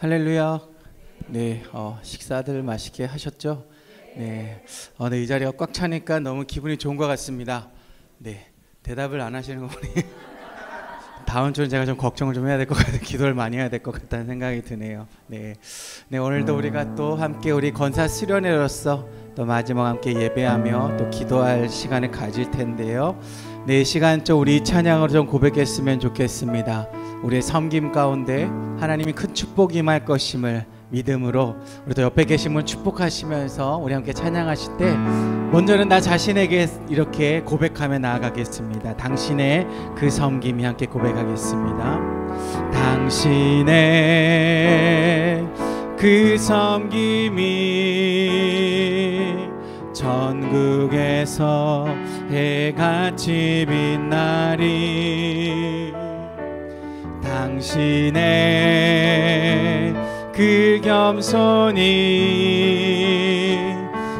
할렐루야. 네, 식사들 맛있게 하셨죠? 네, 네, 이 자리가 꽉 차니까 너무 기분이 좋은 것 같습니다. 네, 대답을 안 하시는 거 보니 다음 주는 제가 좀 걱정을 좀 해야 될 것 같아요. 기도를 많이 해야 될 것 같다는 생각이 드네요. 네, 오늘도 우리가 또 함께 우리 권사 수련회로서 또 마지막 함께 예배하며 또 기도할 시간을 가질 텐데요. 네, 이 시간 좀 우리 찬양으로 좀 고백했으면 좋겠습니다. 우리의 섬김 가운데 하나님이 큰 축복이 임할 것임을 믿음으로 우리 또 옆에 계신 분 축복하시면서 우리 함께 찬양하실 때 먼저는 나 자신에게 이렇게 고백하며 나아가겠습니다. 당신의 그 섬김이 함께 고백하겠습니다. 당신의 그 섬김이 전국에서 해같이 빛나리. 당신의 그 겸손이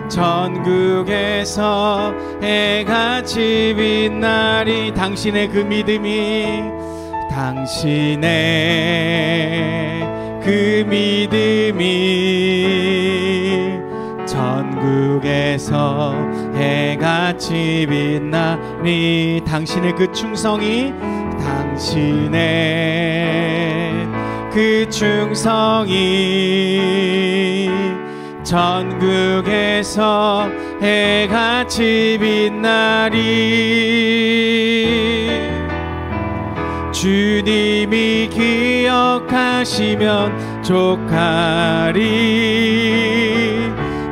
전국에서 해같이 빛나리. 당신의 그 믿음이 그 믿음이 전국에서 해같이 빛나리. 당신의 그 충성이 그 충성이 전국에서 해같이 빛나리. 주님이 기억하시면 족하리.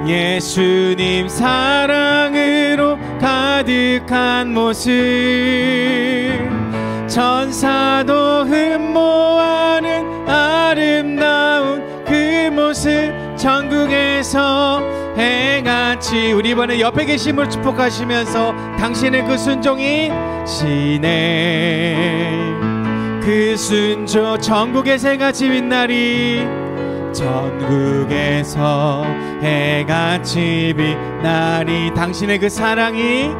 예수님 사랑으로 가득한 모습 천사도 흠모하는 아름다운 그 모습 전국에서 해같이. 우리 이번에 옆에 계신 분 축복하시면서 당신의 그 순종이 신의 그 순종 전국에서 해같이 빛나리. 전국에서 해같이 빛나리. 당신의 그 사랑이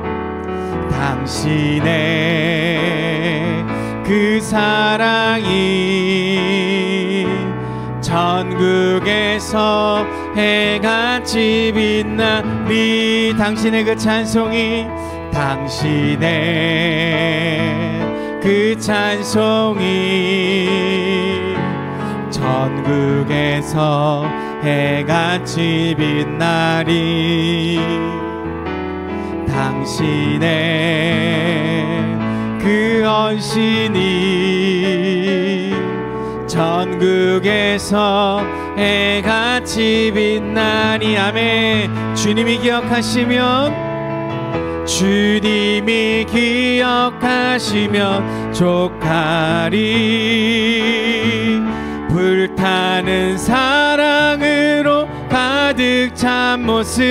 그 사랑이 전국에서 해같이 빛나리. 당신의 그 찬송이 그 찬송이 전국에서 해같이 빛나리. 당신의 그 언신이 전국에서 해같이 빛나니. 아멘. 주님이 기억하시면 족하리. 불타는 사랑으로 가득 찬 모습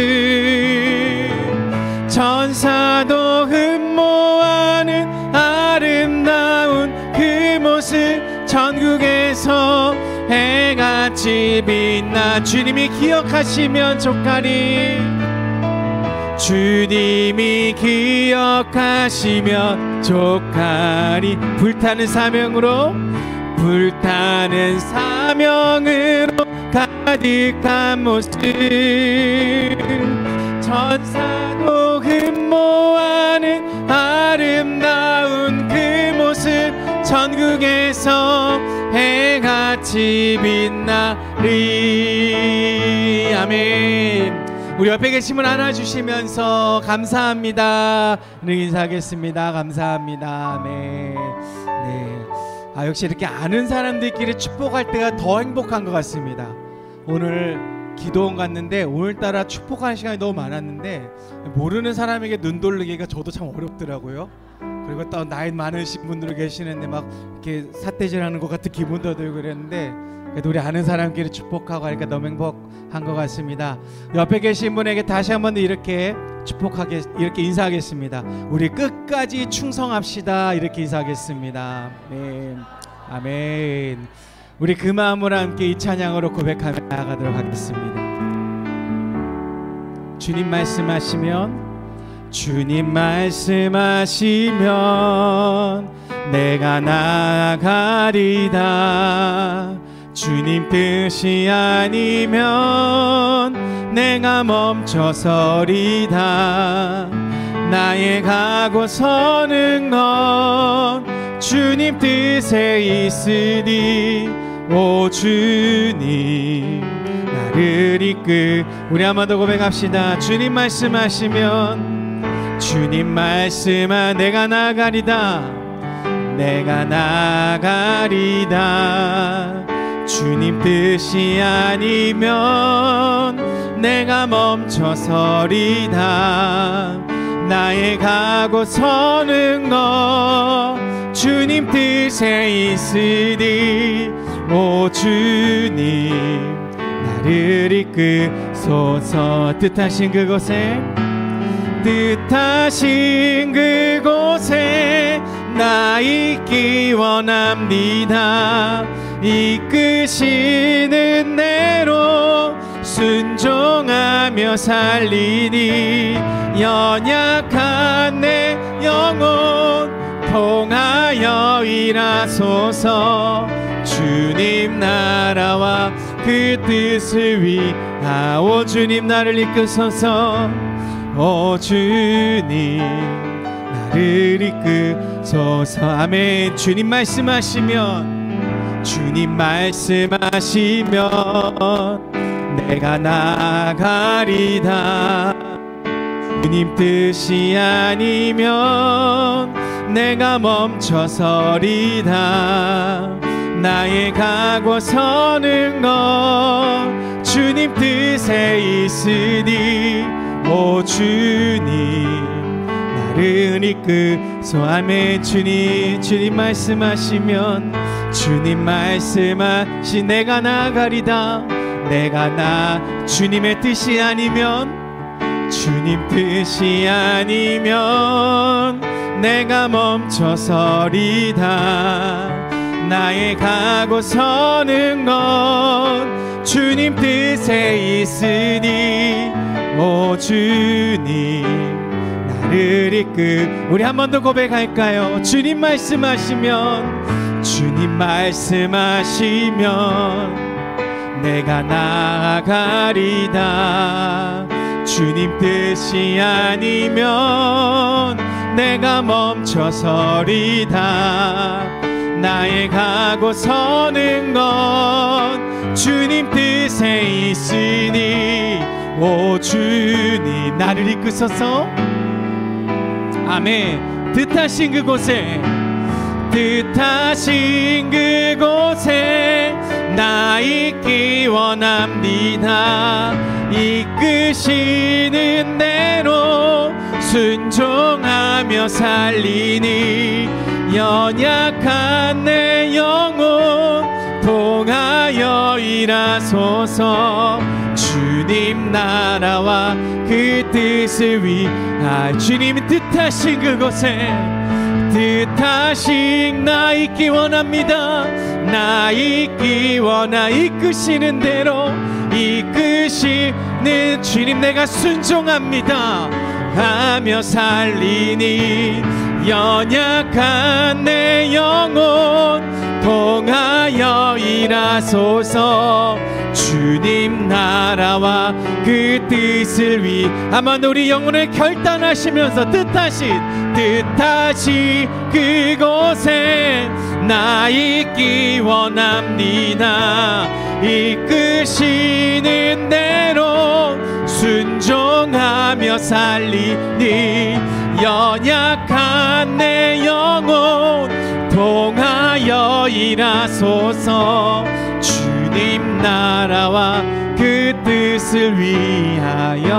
천사도 흠모하는 아름다운 그 모습 전국에서 해같이 빛나. 주님이 기억하시면 족하리. 주님이 기억하시면 족하리. 불타는 사명으로 가득한 모습 천사도 흠모하는 아름다운 그 모습 전국에서 해같이 빛나리. 아멘. 우리 옆에 계신 분 안아주시면서 감사합니다 인사하겠습니다. 감사합니다. 아멘. 네. 역시 이렇게 아는 사람들끼리 축복할 때가 더 행복한 것 같습니다. 오늘 기도원 갔는데 오늘따라 축복하는 시간이 너무 많았는데 모르는 사람에게 눈 돌리기가 저도 참 어렵더라고요. 그리고 또 나이 많으신 분들 계시는데 막 이렇게 삿대질하는 것 같은 기분도 들고 그랬는데 그래도 우리 아는 사람끼리 축복하고 하니까 너무 행복한 것 같습니다. 옆에 계신 분에게 다시 한번 이렇게 이렇게 인사하겠습니다. 우리 끝까지 충성합시다. 이렇게 인사하겠습니다. 아멘. 아멘. 우리 그 마음으로 함께 이 찬양으로 고백하며 나아가도록 하겠습니다. 주님 말씀하시면 내가 나아가리다. 주님 뜻이 아니면 내가 멈춰서리다. 나의 가고 서는 건 주님 뜻에 있으니 오 주님 나를 이끌. 우리 한번 더 고백합시다. 주님 말씀하시면 주님 말씀하 내가 나가리다. 내가 나가리다. 주님 뜻이 아니면 내가 멈춰서리다. 나의 가고 서는 것 주님 뜻에 있으니 오 주님 나를 이끄소서. 뜻하신 그곳에 뜻하신 그곳에 나 있기 원합니다. 이끄시는 대로 순종하며 살리니 연약한 내 영혼 통하여 일하소서. 주님 나라와 그 뜻을 위하오 주님 나를 이끄소서. 오 주님 나를 이끄소서. 아멘. 주님 말씀하시면 주님 말씀하시면 내가 나가리다. 주님 뜻이 아니면 내가 멈춰서리다. 나의 가고 서는 것 주님 뜻에 있으니 오 주님 나를 이끄소. 아멘. 주님 말씀하시면 주님 말씀하시 내가 나가리다. 내가 주님의 뜻이 아니면 주님 뜻이 아니면 내가 멈춰서리다. 나의 가고 서는 건 주님 뜻에 있으니 오 주님 나를 이끌. 우리 한 번 더 고백할까요? 주님 말씀하시면 주님 말씀하시면 내가 나가리다. 주님 뜻이 아니면 내가 멈춰서리다. 나의 가고 서는 건 주님 뜻에 있으니 오 주님 나를 이끄소서. 아멘. 뜻하신 그곳에 뜻하신 그곳에 나 있기 원합니다. 이끄시는 대로 순종하며 살리니 연약한 내 영혼 통하여 일하소서. 주님 나라와 그 뜻을 위하여 주님이 뜻하신 그곳에 뜻하신 나 있기 원합니다. 나 있기 원하. 이끄시는 대로 이끄시는 주님 내가 순종합니다 하며 살리니 연약한 내 영혼 통하여 일하소서. 주님 나라와 그 뜻을 위해 아마 우리 영혼을 결단하시면서 뜻하신 그곳에 나 있기 원합니다. 이끄시는 대로 순종하며 살리니 연약한 내 영혼 통하여 일하소서. 주님 나라와 그 뜻을 위하여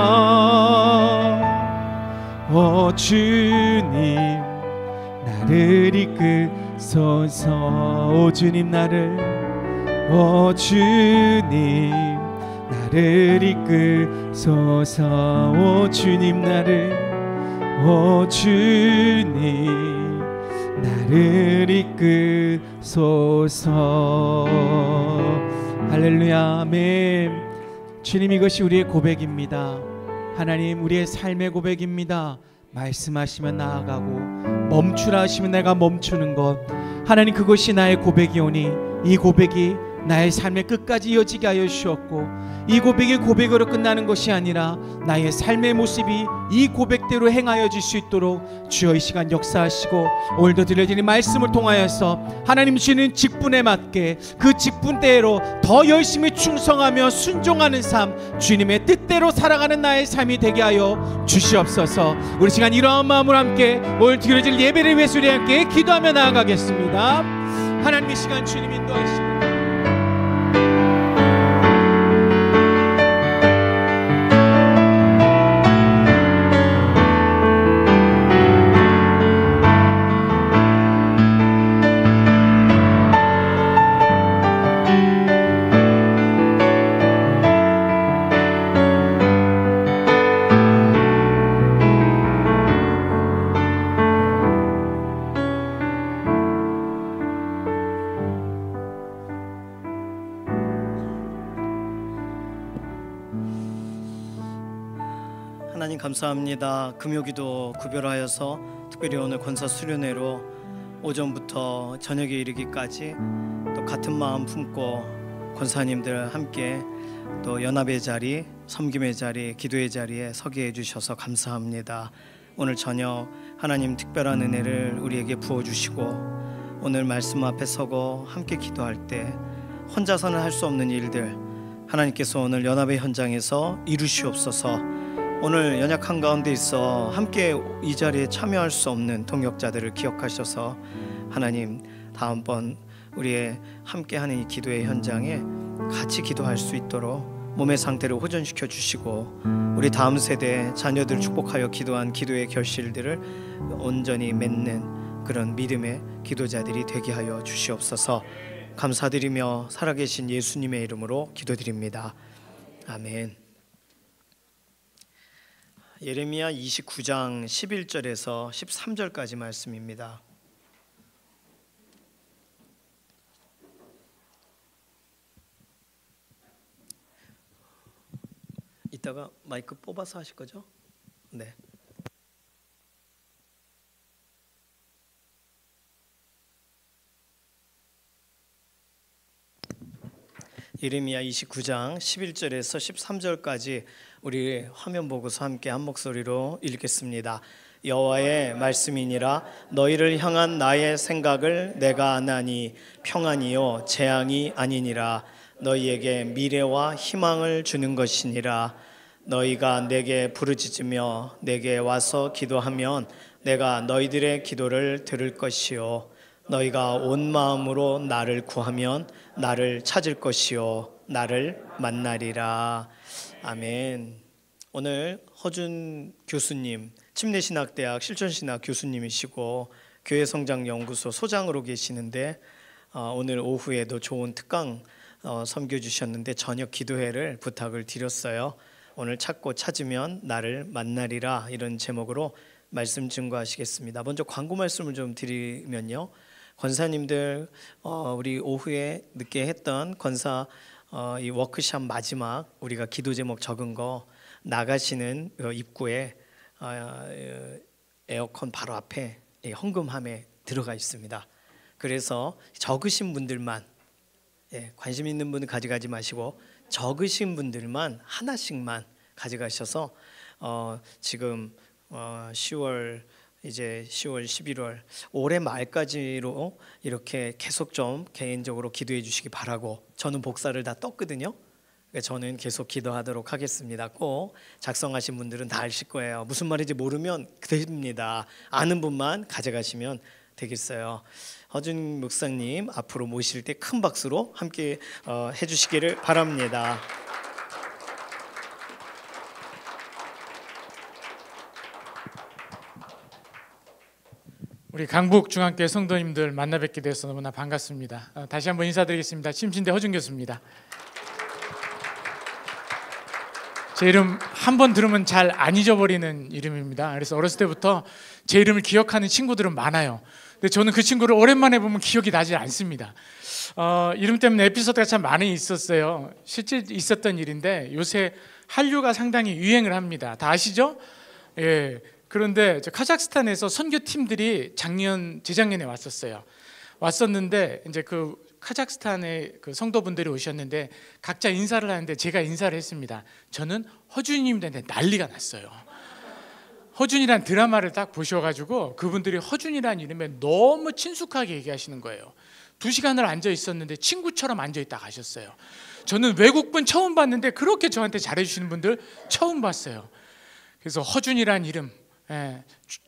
오 주님 나를 이끄소서. 오 주님 오 주님 나를 이끄소서. 오 주님 오 주님 나를 이끄소서. 할렐루야. 아멘. 주님 이것이 우리의 고백입니다. 하나님 우리의 삶의 고백입니다. 말씀하시면 나아가고 멈추라 하시면 내가 멈추는 것. 하나님 그것이 나의 고백이오니 이 고백이 나의 삶의 끝까지 이어지게 하여 주셨고, 이 고백이 고백으로 끝나는 것이 아니라 나의 삶의 모습이 이 고백대로 행하여질 수 있도록 주여 이 시간 역사하시고, 오늘도 들려드린 말씀을 통하여서 하나님 주시는 직분에 맞게 그 직분대로 더 열심히 충성하며 순종하는 삶, 주님의 뜻대로 살아가는 나의 삶이 되게 하여 주시옵소서. 우리 시간 이러한 마음으로 함께 오늘 드려질 예배를 위해서 우리 함께 기도하며 나아가겠습니다. 하나님 이 시간 주님 인도하시고 하나님 감사합니다. 금요기도 구별하여서 특별히 오늘 권사 수련회로 오전부터 저녁에 이르기까지 또 같은 마음 품고 권사님들 함께 또 연합의 자리, 섬김의 자리, 기도의 자리에 서게 해주셔서 감사합니다. 오늘 저녁 하나님 특별한 은혜를 우리에게 부어주시고, 오늘 말씀 앞에 서고 함께 기도할 때 혼자서는 할 수 없는 일들 하나님께서 오늘 연합의 현장에서 이루시옵소서. 오늘 연약한 가운데 있어 함께 이 자리에 참여할 수 없는 동역자들을 기억하셔서 하나님 다음번 우리의 함께하는 이 기도의 현장에 같이 기도할 수 있도록 몸의 상태를 호전시켜 주시고, 우리 다음 세대 자녀들 축복하여 기도한 기도의 결실들을 온전히 맺는 그런 믿음의 기도자들이 되게 하여 주시옵소서. 감사드리며 살아계신 예수님의 이름으로 기도드립니다. 아멘. 예레미야 29장 11절에서 13절까지 말씀입니다. 이따가 마이크 뽑아서 하실 거죠? 네. 예레미야 29장 11절에서 13절까지 우리 화면 보고서 함께 한 목소리로 읽겠습니다. 여호와의 말씀이니라. 너희를 향한 나의 생각을 내가 아나니 평안이요 재앙이 아니니라. 너희에게 미래와 희망을 주는 것이니라. 너희가 내게 부르짖으며 내게 와서 기도하면 내가 너희들의 기도를 들을 것이요 너희가 온 마음으로 나를 구하면 나를 찾을 것이요 나를 만나리라. 아멘. 오늘 허준 교수님, 침례신학대학 실천신학 교수님이시고 교회성장연구소 소장으로 계시는데 오늘 오후에도 좋은 특강 섬겨주셨는데 저녁 기도회를 부탁을 드렸어요. 오늘 찾고 찾으면 나를 만나리라, 이런 제목으로 말씀 증거하시겠습니다. 먼저 광고 말씀을 좀 드리면요, 권사님들 우리 오후에 늦게 했던 권사 이 워크샵 마지막 우리가 기도 제목 적은 거 나가시는 입구에 에어컨 바로 앞에 헌금함에 들어가 있습니다. 그래서 적으신 분들만, 관심 있는 분은 가져가지 마시고 적으신 분들만 하나씩만 가져가셔서 지금 10월 이제 10월 11월 올해 말까지로 이렇게 계속 좀 개인적으로 기도해 주시기 바라고, 저는 복사를 다 떴거든요. 그러니까 저는 계속 기도하도록 하겠습니다. 꼭 작성하신 분들은 다 아실 거예요. 무슨 말인지 모르면 됩니다. 아는 분만 가져가시면 되겠어요. 허준 목사님 앞으로 모실 때 큰 박수로 함께 해주시기를 바랍니다. 우리 강북중앙교회 성도님들 만나 뵙게 돼서 너무나 반갑습니다. 다시 한번 인사드리겠습니다. 침신대 허준 교수입니다. 제 이름 한 번 들으면 잘 안 잊어버리는 이름입니다. 그래서 어렸을 때부터 제 이름을 기억하는 친구들은 많아요. 근데 저는 그 친구를 오랜만에 보면 기억이 나지 않습니다. 이름 때문에 에피소드가 참 많이 있었어요. 실제 있었던 일인데 요새 한류가 상당히 유행을 합니다. 다 아시죠? 예. 그런데 카자흐스탄에서 선교팀들이 재작년에 왔었어요. 왔었는데 이제 그 카자흐스탄의 그 성도분들이 오셨는데 각자 인사를 하는데 제가 인사를 했습니다. 저는 허준이님한테 난리가 났어요. 허준이란 드라마를 딱 보셔가지고 그분들이 허준이란 이름에 너무 친숙하게 얘기하시는 거예요. 2시간을 앉아 있었는데 친구처럼 앉아 있다 가셨어요. 저는 외국분 처음 봤는데 그렇게 저한테 잘해주시는 분들 처음 봤어요. 그래서 허준이란 이름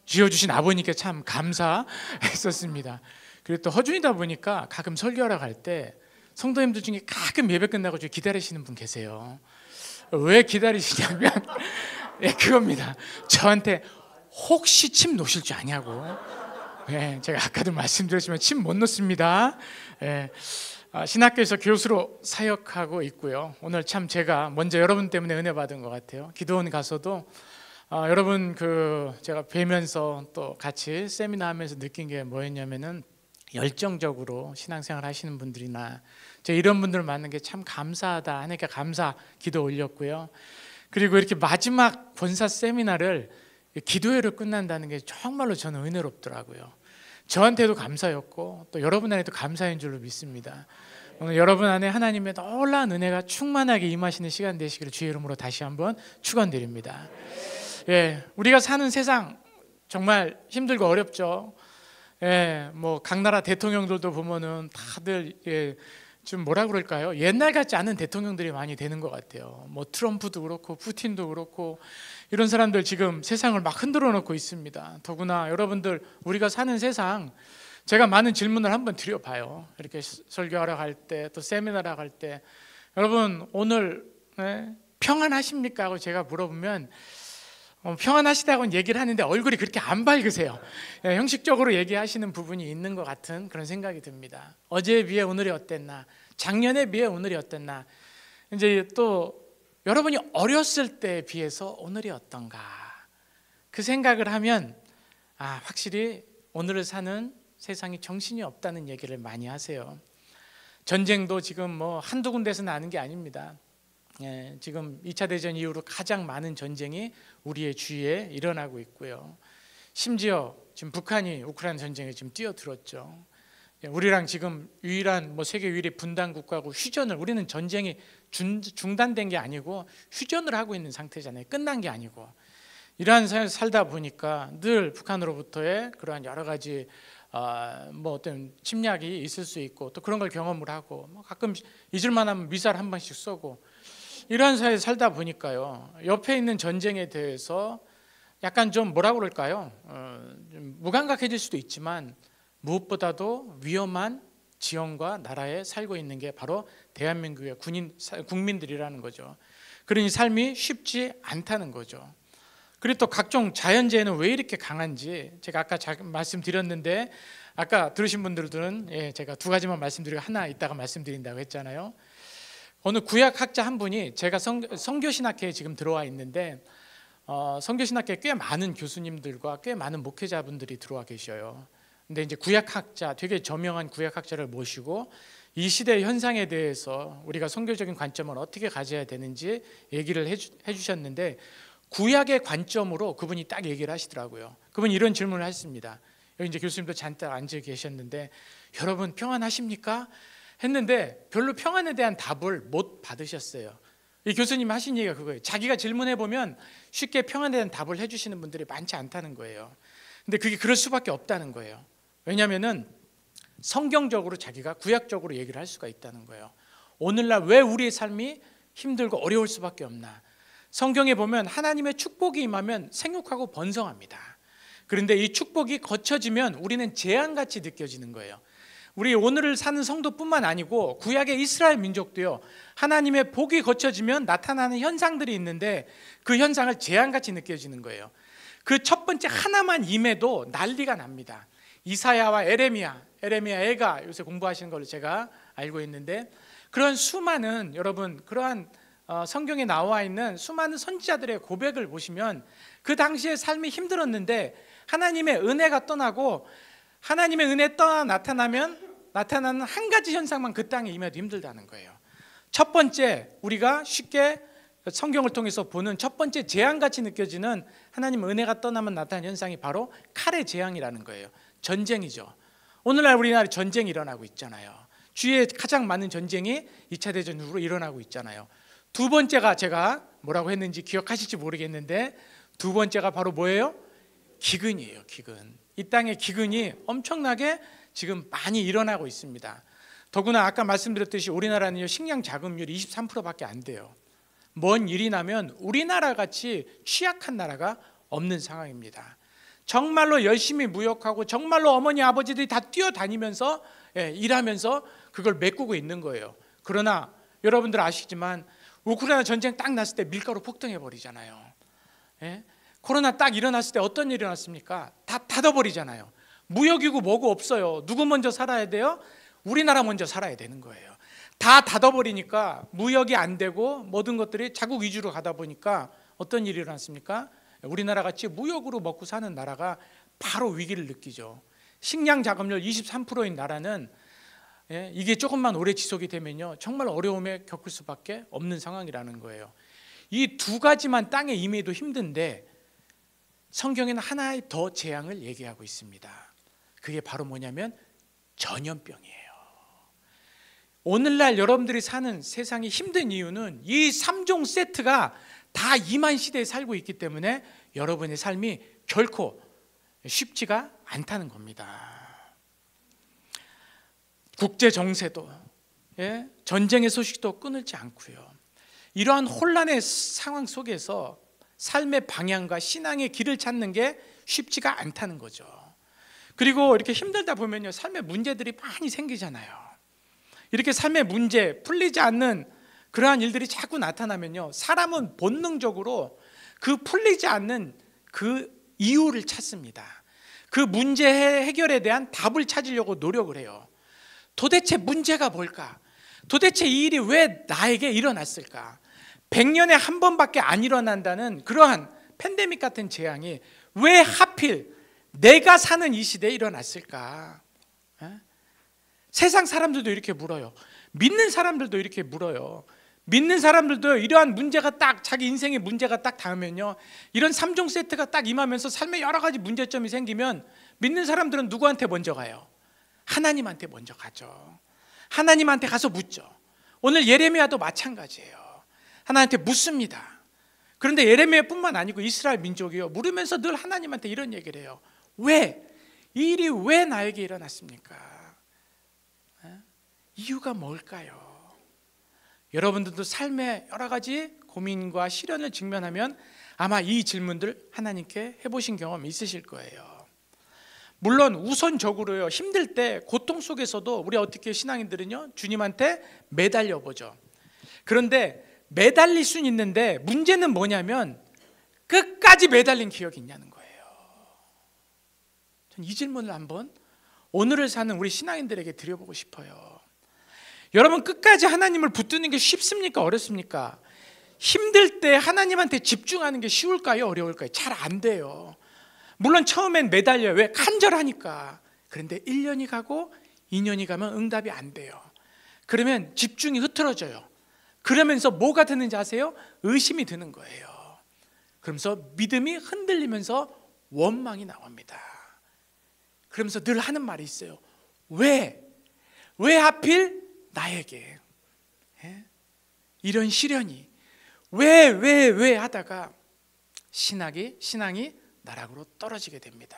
지어주신 아버님께 참 감사했었습니다. 그리고 또 허준이다 보니까 가끔 설교하러 갈 때 성도님들 중에 가끔 예배 끝나고 저 기다리시는 분 계세요. 왜 기다리시냐면 그겁니다. 저한테 혹시 침 놓으실 줄 아냐고. 제가 아까도 말씀드렸지만 침 못 놓습니다. 신학교에서 교수로 사역하고 있고요. 오늘 참 제가 먼저 여러분 때문에 은혜 받은 것 같아요. 기도원 가서도 여러분 제가 뵈면서 또 같이 세미나 하면서 느낀 게 뭐였냐면은 열정적으로 신앙생활 하시는 분들이나 제가 이런 분들 만난 게 참 감사하다 하니까 감사 기도 올렸고요. 그리고 이렇게 마지막 권사 세미나를 기도회로 끝난다는 게 정말로 저는 은혜롭더라고요. 저한테도 감사였고 또 여러분 안에도 감사인 줄로 믿습니다. 오늘 여러분 안에 하나님의 놀라운 은혜가 충만하게 임하시는 시간 되시기를 주의 이름으로 다시 한번 축원드립니다. 우리가 사는 세상 정말 힘들고 어렵죠. 뭐 각 나라 대통령들도 보면은 다들 좀 뭐라 그럴까요? 옛날 같지 않은 대통령들이 많이 되는 것 같아요. 뭐 트럼프도 그렇고 푸틴도 그렇고 이런 사람들 지금 세상을 막 흔들어 놓고 있습니다. 더구나 여러분들 우리가 사는 세상 제가 많은 질문을 한번 드려봐요. 이렇게 설교하러 갈 때 또 세미나를 갈 때 여러분 오늘 평안하십니까? 하고 제가 물어보면 평안하시다고는 얘기를 하는데 얼굴이 그렇게 안 밝으세요. 형식적으로 얘기하시는 부분이 있는 것 같은 그런 생각이 듭니다. 어제에 비해 오늘이 어땠나, 작년에 비해 오늘이 어땠나, 이제 또 여러분이 어렸을 때에 비해서 오늘이 어떤가 그 생각을 하면 확실히 오늘을 사는 세상이 정신이 없다는 얘기를 많이 하세요. 전쟁도 지금 뭐 한두 군데서 나는 게 아닙니다. 지금 2차 대전 이후로 가장 많은 전쟁이 우리의 주위에 일어나고 있고요. 심지어 지금 북한이 우크라이나 전쟁에 지금 뛰어들었죠. 우리랑 지금 유일한 세계 유일의 분단 국가고 휴전을, 우리는 전쟁이 중단된 게 아니고 휴전을 하고 있는 상태잖아요. 끝난 게 아니고. 이러한 삶을 살다 보니까 늘 북한으로부터의 그러한 여러 가지 어떤 침략이 있을 수 있고 또 그런 걸 경험을 하고 가끔 잊을만 하면 미사일 한 번씩 쏘고 이러한 사회에 살다 보니까요. 옆에 있는 전쟁에 대해서 약간 좀 뭐라 그럴까요? 좀 무감각해질 수도 있지만 무엇보다도 위험한 지형과 나라에 살고 있는 게 바로 대한민국의 국민들이라는 거죠. 그러니 삶이 쉽지 않다는 거죠. 그리고 또 각종 자연재해는 왜 이렇게 강한지 제가 아까 말씀드렸는데 아까 들으신 분들은 제가 두 가지만 말씀드리고 하나 이따가 말씀드린다고 했잖아요. 어느 구약학자 한 분이 제가 선교신학회에 지금 들어와 있는데 선교신학회에 꽤 많은 교수님들과 꽤 많은 목회자분들이 들어와 계셔요. 근데 이제 구약학자, 되게 저명한 구약학자를 모시고 이 시대의 현상에 대해서 우리가 선교적인 관점을 어떻게 가져야 되는지 얘기를 해주셨는데 구약의 관점으로 그분이 딱 얘기를 하시더라고요. 그분이 이런 질문을 했습니다. 여기 이제 교수님도 잔뜩 앉아 계셨는데 여러분 평안하십니까? 했는데 별로 평안에 대한 답을 못 받으셨어요. 이 교수님 하신 얘기가 그거예요. 자기가 질문해 보면 쉽게 평안에 대한 답을 해주시는 분들이 많지 않다는 거예요. 근데 그게 그럴 수밖에 없다는 거예요. 왜냐하면은 성경적으로 자기가 구약적으로 얘기를 할 수가 있다는 거예요. 오늘날 왜 우리의 삶이 힘들고 어려울 수밖에 없나? 성경에 보면 하나님의 축복이 임하면 생육하고 번성합니다. 그런데 이 축복이 거쳐지면 우리는 재앙같이 느껴지는 거예요. 우리 오늘을 사는 성도뿐만 아니고 구약의 이스라엘 민족도요. 하나님의 복이 거쳐지면 나타나는 현상들이 있는데 그 현상을 재앙같이 느껴지는 거예요. 그 첫 번째 하나만 임해도 난리가 납니다. 이사야와 에레미야, 요새 공부하시는 걸로 제가 알고 있는데 그런 수많은 여러분 그러한 성경에 나와 있는 수많은 선지자들의 고백을 보시면 그 당시에 삶이 힘들었는데 하나님의 은혜가 떠나고 하나님의 은혜 떠나 나타나는 한 가지 현상만 그 땅에 임해도 힘들다는 거예요. 첫 번째 우리가 쉽게 성경을 통해서 보는 첫 번째 재앙같이 느껴지는 하나님의 은혜가 떠나면 나타나는 현상이 바로 칼의 재앙이라는 거예요. 전쟁이죠. 오늘날 우리나라에 전쟁이 일어나고 있잖아요. 주위에 가장 많은 전쟁이 2차 대전 이후로 일어나고 있잖아요. 두 번째가 제가 뭐라고 했는지 기억하실지 모르겠는데 두 번째가 바로 뭐예요? 기근이에요. 기근. 이 땅에 기근이 엄청나게 지금 많이 일어나고 있습니다. 더구나 아까 말씀드렸듯이 우리나라는요, 식량 자급률이 23%밖에 안 돼요. 뭔 일이 나면 우리나라 같이 취약한 나라가 없는 상황입니다. 정말로 열심히 무역하고 정말로 어머니 아버지들이 다 뛰어다니면서 일하면서 그걸 메꾸고 있는 거예요. 그러나 여러분들 아시지만 우크라이나 전쟁 딱 났을 때 밀가루 폭등해 버리잖아요. 코로나 딱 일어났을 때 어떤 일이 일어났습니까? 다 닫아버리잖아요. 무역이고 뭐고 없어요. 누구 먼저 살아야 돼요? 우리나라 먼저 살아야 되는 거예요. 다 닫아버리니까 무역이 안 되고 모든 것들이 자국 위주로 가다 보니까 어떤 일이 일어났습니까? 우리나라 같이 무역으로 먹고 사는 나라가 바로 위기를 느끼죠. 식량 자급률 23%인 나라는 이게 조금만 오래 지속이 되면요, 정말 어려움에 겪을 수밖에 없는 상황이라는 거예요. 이 두 가지만 땅에 임해도 힘든데 성경에는 하나의 더 재앙을 얘기하고 있습니다. 그게 바로 뭐냐면 전염병이에요. 오늘날 여러분들이 사는 세상이 힘든 이유는 이 3종 세트가 다 이만 시대에 살고 있기 때문에 여러분의 삶이 결코 쉽지가 않다는 겁니다. 국제 정세도 전쟁의 소식도 끊을지 않고요. 이러한 혼란의 상황 속에서 삶의 방향과 신앙의 길을 찾는 게 쉽지가 않다는 거죠. 그리고 이렇게 힘들다 보면요, 삶의 문제들이 많이 생기잖아요. 이렇게 삶의 문제, 풀리지 않는 그러한 일들이 자꾸 나타나면요, 사람은 본능적으로 그 풀리지 않는 그 이유를 찾습니다. 그 문제 해결에 대한 답을 찾으려고 노력을 해요. 도대체 문제가 뭘까? 도대체 이 일이 왜 나에게 일어났을까? 100년에 한 번밖에 안 일어난다는 그러한 팬데믹 같은 재앙이 왜 하필 내가 사는 이 시대에 일어났을까? 세상 사람들도 이렇게 물어요. 믿는 사람들도 이렇게 물어요. 믿는 사람들도 이러한 문제가 딱 자기 인생의 문제가 딱 닿으면요, 이런 3종 세트가 딱 임하면서 삶에 여러 가지 문제점이 생기면 믿는 사람들은 누구한테 먼저 가요? 하나님한테 먼저 가죠. 하나님한테 가서 묻죠. 오늘 예레미야도 마찬가지예요. 하나님한테 묻습니다. 그런데 예레미야뿐만 아니고 이스라엘 민족이요, 물으면서 늘 하나님한테 이런 얘기를 해요. 왜? 이 일이 왜 나에게 일어났습니까? 이유가 뭘까요? 여러분들도 삶의 여러 가지 고민과 시련을 직면하면 아마 이 질문들 하나님께 해보신 경험 있으실 거예요. 물론 우선적으로요, 힘들 때 고통 속에서도 우리 어떻게 신앙인들은요, 주님한테 매달려 보죠. 그런데 매달릴 수는 있는데 문제는 뭐냐면 끝까지 매달린 기억이 있냐는 거예요. 전 이 질문을 한번 오늘을 사는 우리 신앙인들에게 드려보고 싶어요. 여러분, 끝까지 하나님을 붙드는 게 쉽습니까? 어렵습니까? 힘들 때 하나님한테 집중하는 게 쉬울까요? 어려울까요? 잘 안 돼요. 물론 처음엔 매달려요. 왜? 간절하니까. 그런데 1년이 가고 2년이 가면 응답이 안 돼요. 그러면 집중이 흐트러져요. 그러면서 뭐가 드는지 아세요? 의심이 드는 거예요. 그러면서 믿음이 흔들리면서 원망이 나옵니다. 그러면서 늘 하는 말이 있어요. 왜 하필 나에게 이런 시련이 왜 하다가 신앙이 나락으로 떨어지게 됩니다.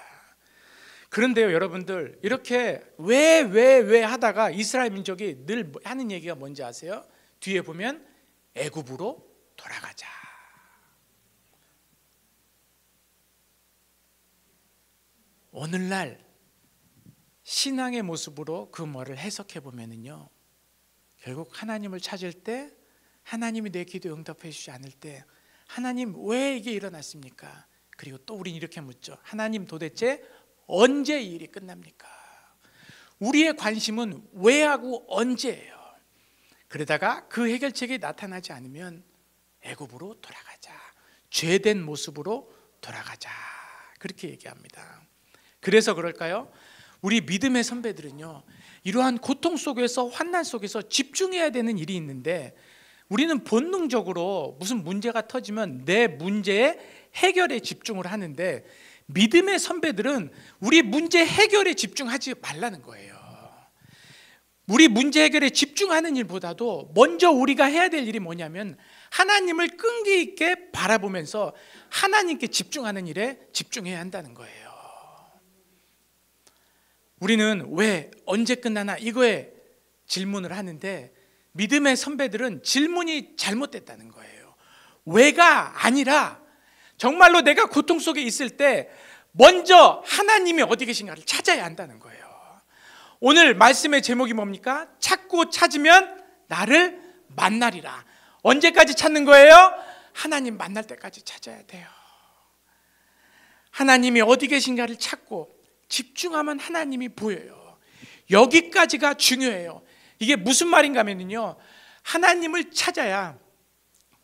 그런데요, 여러분들, 이렇게 왜 하다가 이스라엘 민족이 늘 하는 얘기가 뭔지 아세요? 뒤에 보면 애굽으로 돌아가자. 오늘날 신앙의 모습으로 그 말을 해석해 보면은요, 결국 하나님을 찾을 때, 하나님이 내 기도에 응답해 주지 않을 때, 하나님 왜 이게 일어났습니까? 그리고 또 우린 이렇게 묻죠. 하나님 도대체 언제 이 일이 끝납니까? 우리의 관심은 왜하고 언제예요. 그러다가 그 해결책이 나타나지 않으면 애굽으로 돌아가자, 죄된 모습으로 돌아가자, 그렇게 얘기합니다. 그래서 그럴까요? 우리 믿음의 선배들은요, 이러한 고통 속에서, 환난 속에서 집중해야 되는 일이 있는데 우리는 본능적으로 무슨 문제가 터지면 내 문제의 해결에 집중을 하는데, 믿음의 선배들은 우리 문제 해결에 집중하지 말라는 거예요. 우리 문제 해결에 집중하는 일보다도 먼저 우리가 해야 될 일이 뭐냐면 하나님을 끈기 있게 바라보면서 하나님께 집중하는 일에 집중해야 한다는 거예요. 우리는 왜 언제 끝나나 이거에 질문을 하는데 믿음의 선배들은 질문이 잘못됐다는 거예요. 왜가 아니라 정말로 내가 고통 속에 있을 때 먼저 하나님이 어디 계신가를 찾아야 한다는 거예요. 오늘 말씀의 제목이 뭡니까? 찾고 찾으면 나를 만나리라. 언제까지 찾는 거예요? 하나님 만날 때까지 찾아야 돼요. 하나님이 어디 계신가를 찾고 집중하면 하나님이 보여요. 여기까지가 중요해요. 이게 무슨 말인가 하면요, 하나님을 찾아야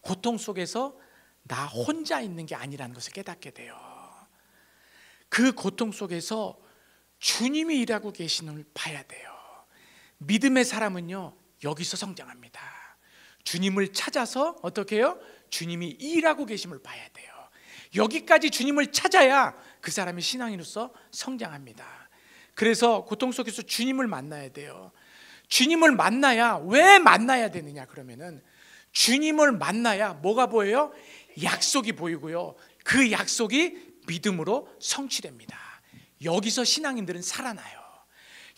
고통 속에서 나 혼자 있는 게 아니라는 것을 깨닫게 돼요. 그 고통 속에서 주님이 일하고 계시는 걸 봐야 돼요. 믿음의 사람은요, 여기서 성장합니다. 주님을 찾아서 어떻게 해요? 주님이 일하고 계심을 봐야 돼요. 여기까지 주님을 찾아야 그 사람이 신앙인으로서 성장합니다. 그래서 고통 속에서 주님을 만나야 돼요. 주님을 만나야, 왜 만나야 되느냐 그러면은 주님을 만나야 뭐가 보여요? 약속이 보이고요, 그 약속이 믿음으로 성취됩니다. 여기서 신앙인들은 살아나요.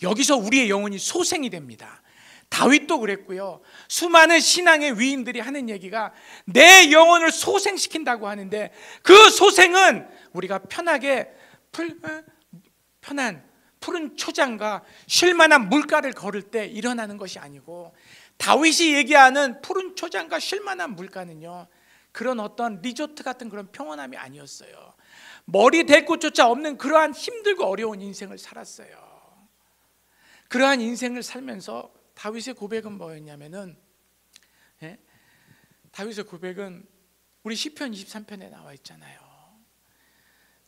여기서 우리의 영혼이 소생이 됩니다. 다윗도 그랬고요, 수많은 신앙의 위인들이 하는 얘기가 내 영혼을 소생시킨다고 하는데, 그 소생은 우리가 편하게 편한 푸른 초장과 쉴만한 물가를 걸을 때 일어나는 것이 아니고, 다윗이 얘기하는 푸른 초장과 쉴만한 물가는요, 그런 어떤 리조트 같은 그런 평온함이 아니었어요. 머리 댈 곳조차 없는 그러한 힘들고 어려운 인생을 살았어요. 그러한 인생을 살면서 다윗의 고백은 뭐였냐면은, 다윗의 고백은 우리 시편 23편에 나와 있잖아요.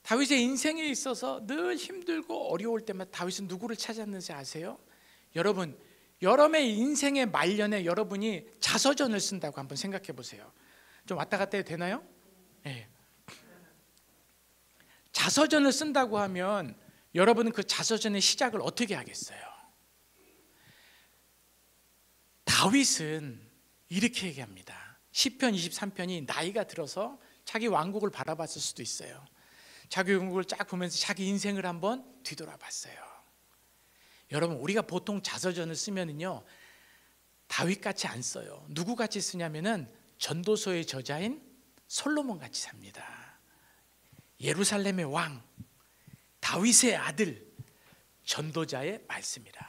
다윗의 인생에 있어서 늘 힘들고 어려울 때마다 다윗은 누구를 찾았는지 아세요? 여러분, 여러분의 인생의 말년에 여러분이 자서전을 쓴다고 한번 생각해 보세요. 좀 왔다 갔다 해도 되나요? 네. 자서전을 쓴다고 하면 여러분은 그 자서전의 시작을 어떻게 하겠어요? 다윗은 이렇게 얘기합니다. 시편 23편이 나이가 들어서 자기 왕국을 바라봤을 수도 있어요. 자기 왕국을 쫙 보면서 자기 인생을 한번 뒤돌아봤어요. 여러분, 우리가 보통 자서전을 쓰면은요, 다윗같이 안 써요. 누구같이 쓰냐면은 전도서의 저자인 솔로몬같이 삽니다. 예루살렘의 왕, 다윗의 아들, 전도자의 말씀이라.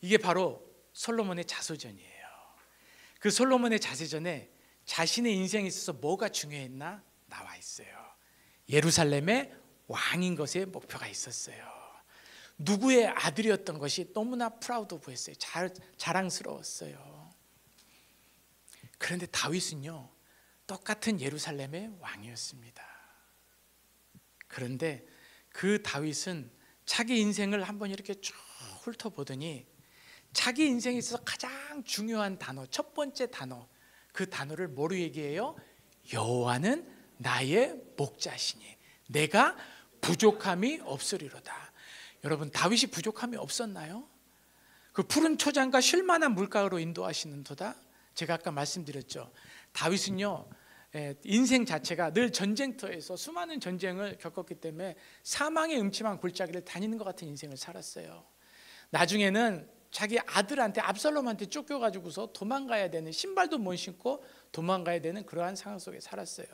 이게 바로 솔로몬의 자서전이에요. 그 솔로몬의 자서전에 자신의 인생에 있어서 뭐가 중요했나 나와 있어요. 예루살렘의 왕인 것에 목표가 있었어요. 누구의 아들이었던 것이 너무나 프라우드 보였어요. 자랑스러웠어요. 그런데 다윗은요, 똑같은 예루살렘의 왕이었습니다. 그런데 그 다윗은 자기 인생을 한번 이렇게 쭉 훑어보더니 자기 인생에 있어서 가장 중요한 단어, 첫 번째 단어, 그 단어를 뭐로 얘기해요? 여호와는 나의 목자시니 내가 부족함이 없으리로다. 여러분, 다윗이 부족함이 없었나요? 그 푸른 초장과 쉴만한 물가로 인도하시는 도다. 제가 아까 말씀드렸죠, 다윗은요, 인생 자체가 늘 전쟁터에서 수많은 전쟁을 겪었기 때문에 사망의 음침한 골짜기를 다니는 것 같은 인생을 살았어요. 나중에는 자기 아들한테, 압살롬한테 쫓겨가지고서 도망가야 되는, 신발도 못 신고 도망가야 되는 그러한 상황 속에 살았어요.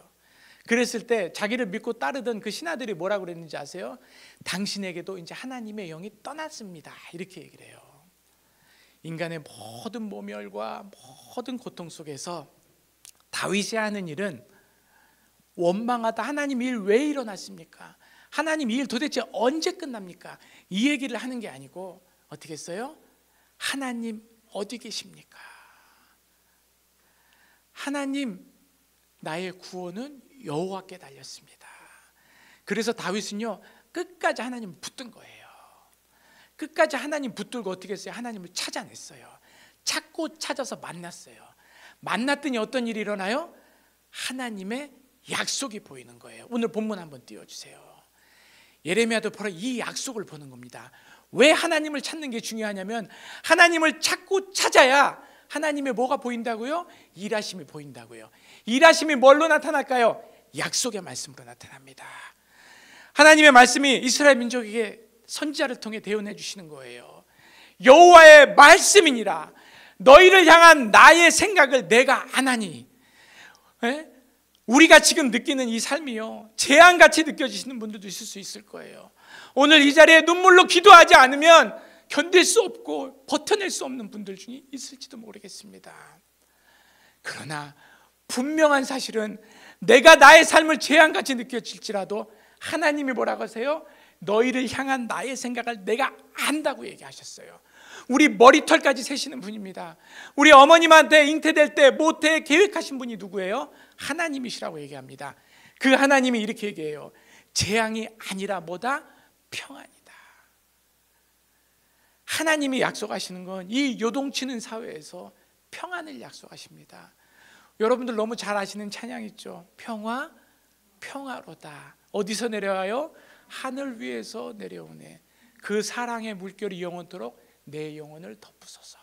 그랬을 때 자기를 믿고 따르던 그 신하들이 뭐라고 그랬는지 아세요? 당신에게도 이제 하나님의 영이 떠났습니다, 이렇게 얘기를 해요. 인간의 모든 모멸과 모든 고통 속에서 다윗이 하는 일은 원망하다, 하나님 일 왜 일어났습니까? 하나님 일 도대체 언제 끝납니까? 이 얘기를 하는 게 아니고 어떻게 했어요? 하나님 어디 계십니까? 하나님, 나의 구원은 여호와께 달렸습니다. 그래서 다윗은요, 끝까지 하나님 붙든 거예요. 끝까지 하나님 붙들고 어떻게 했어요? 하나님을 찾아냈어요. 찾고 찾아서 만났어요. 만났더니 어떤 일이 일어나요? 하나님의 약속이 보이는 거예요. 오늘 본문 한번 띄워주세요. 예레미야도 바로 이 약속을 보는 겁니다. 왜 하나님을 찾는 게 중요하냐면 하나님을 찾고 찾아야 하나님의 뭐가 보인다고요? 일하심이 보인다고요. 일하심이 뭘로 나타날까요? 약속의 말씀으로 나타납니다. 하나님의 말씀이 이스라엘 민족에게 선지자를 통해 대언해 주시는 거예요. 여호와의 말씀이니라. 너희를 향한 나의 생각을 내가 아나니. 우리가 지금 느끼는 이 삶이요, 재앙같이 느껴지시는 분들도 있을 수 있을 거예요. 오늘 이 자리에 눈물로 기도하지 않으면 견딜 수 없고 버텨낼 수 없는 분들 중에 있을지도 모르겠습니다. 그러나 분명한 사실은 내가 나의 삶을 재앙같이 느껴질지라도 하나님이 뭐라고 하세요? 너희를 향한 나의 생각을 내가 안다고 얘기하셨어요. 우리 머리털까지 세시는 분입니다. 우리 어머님한테 잉태될 때 모태 계획하신 분이 누구예요? 하나님이시라고 얘기합니다. 그 하나님이 이렇게 얘기해요. 재앙이 아니라 뭐다? 평안이다. 하나님이 약속하시는 건 이 요동치는 사회에서 평안을 약속하십니다. 여러분들 너무 잘 아시는 찬양 있죠? 평화, 평화로다. 어디서 내려와요? 하늘 위에서 내려오네. 그 사랑의 물결이 영원토록 내 영혼을 덮으소서.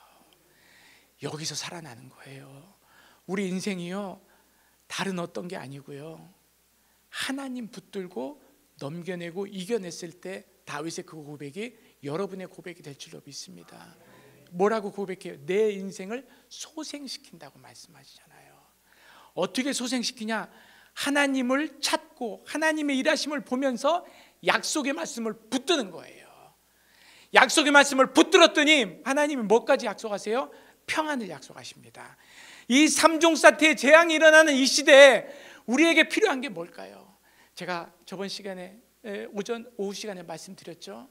여기서 살아나는 거예요. 우리 인생이요, 다른 어떤 게 아니고요, 하나님 붙들고 넘겨내고 이겨냈을 때 다윗의 그 고백이 여러분의 고백이 될 줄로 믿습니다. 뭐라고 고백해요? 내 인생을 소생시킨다고 말씀하시잖아요. 어떻게 소생시키냐? 하나님을 찾고 하나님의 일하심을 보면서 약속의 말씀을 붙드는 거예요. 약속의 말씀을 붙들었더니 하나님이 뭐까지 약속하세요? 평안을 약속하십니다. 이 삼종사태의 재앙이 일어나는 이 시대에 우리에게 필요한 게 뭘까요? 제가 저번 시간에 오후 시간에 말씀드렸죠.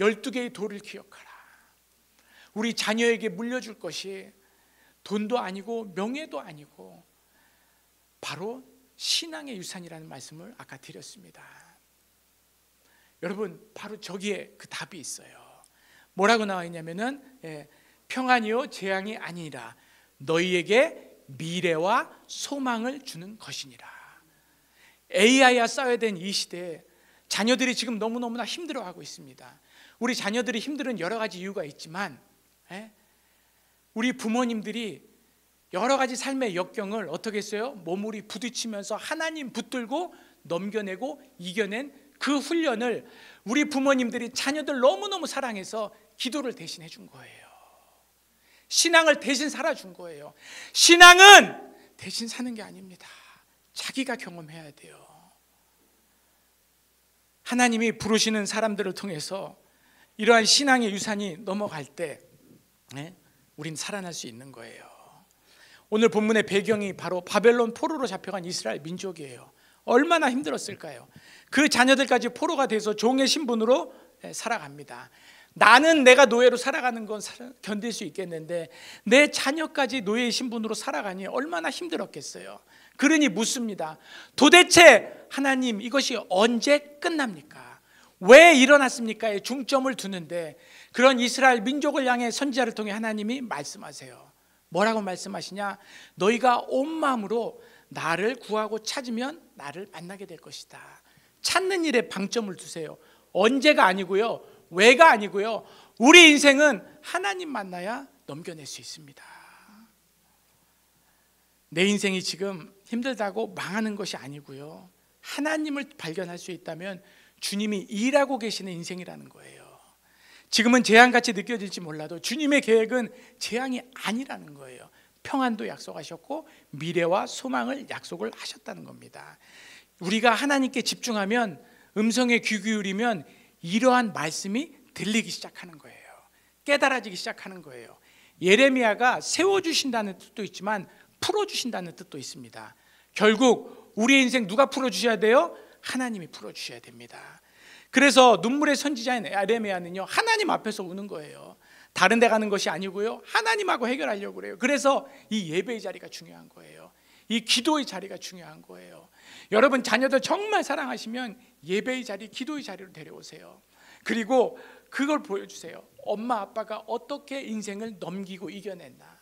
12개의 도를 기억하라. 우리 자녀에게 물려줄 것이 돈도 아니고 명예도 아니고 바로 신앙의 유산이라는 말씀을 아까 드렸습니다. 여러분, 바로 저기에 그 답이 있어요. 뭐라고 나와 있냐면은 평안이요 재앙이 아니라 너희에게 미래와 소망을 주는 것이니라. AI와 싸워야 되는 이 시대에 자녀들이 지금 너무너무나 힘들어하고 있습니다. 우리 자녀들이 힘든 여러 가지 이유가 있지만 우리 부모님들이 여러 가지 삶의 역경을 어떻게 했어요? 몸으로 부딪히면서 하나님 붙들고 넘겨내고 이겨낸 그 훈련을 우리 부모님들이 자녀들 너무너무 사랑해서 기도를 대신 해준 거예요. 신앙을 대신 살아준 거예요. 신앙은 대신 사는 게 아닙니다. 자기가 경험해야 돼요. 하나님이 부르시는 사람들을 통해서 이러한 신앙의 유산이 넘어갈 때 우린 살아날 수 있는 거예요. 오늘 본문의 배경이 바로 바벨론 포로로 잡혀간 이스라엘 민족이에요. 얼마나 힘들었을까요? 그 자녀들까지 포로가 돼서 종의 신분으로 살아갑니다. 나는 내가 노예로 살아가는 건 견딜 수 있겠는데 내 자녀까지 노예의 신분으로 살아가니 얼마나 힘들었겠어요. 그러니 묻습니다. 도대체 하나님, 이것이 언제 끝납니까? 왜 일어났습니까? 중점을 두는데 그런 이스라엘 민족을 향해 선지자를 통해 하나님이 말씀하세요. 뭐라고 말씀하시냐? 너희가 온 마음으로 나를 구하고 찾으면 나를 만나게 될 것이다. 찾는 일에 방점을 두세요. 언제가 아니고요, 왜가 아니고요, 우리 인생은 하나님 만나야 넘겨낼 수 있습니다. 내 인생이 지금 힘들다고 망하는 것이 아니고요, 하나님을 발견할 수 있다면 주님이 일하고 계시는 인생이라는 거예요. 지금은 재앙같이 느껴질지 몰라도 주님의 계획은 재앙이 아니라는 거예요. 평안도 약속하셨고 미래와 소망을 약속을 하셨다는 겁니다. 우리가 하나님께 집중하면, 음성에 귀 기울이면 이러한 말씀이 들리기 시작하는 거예요. 깨달아지기 시작하는 거예요. 예레미야가 세워주신다는 뜻도 있지만 풀어주신다는 뜻도 있습니다. 결국 우리의 인생 누가 풀어주셔야 돼요? 하나님이 풀어주셔야 됩니다. 그래서 눈물의 선지자인 예레미야는요, 하나님 앞에서 우는 거예요. 다른 데 가는 것이 아니고요, 하나님하고 해결하려고 그래요. 그래서 이 예배의 자리가 중요한 거예요. 이 기도의 자리가 중요한 거예요. 여러분 자녀들 정말 사랑하시면 예배의 자리, 기도의 자리로 데려오세요. 그리고 그걸 보여주세요. 엄마 아빠가 어떻게 인생을 넘기고 이겨냈나.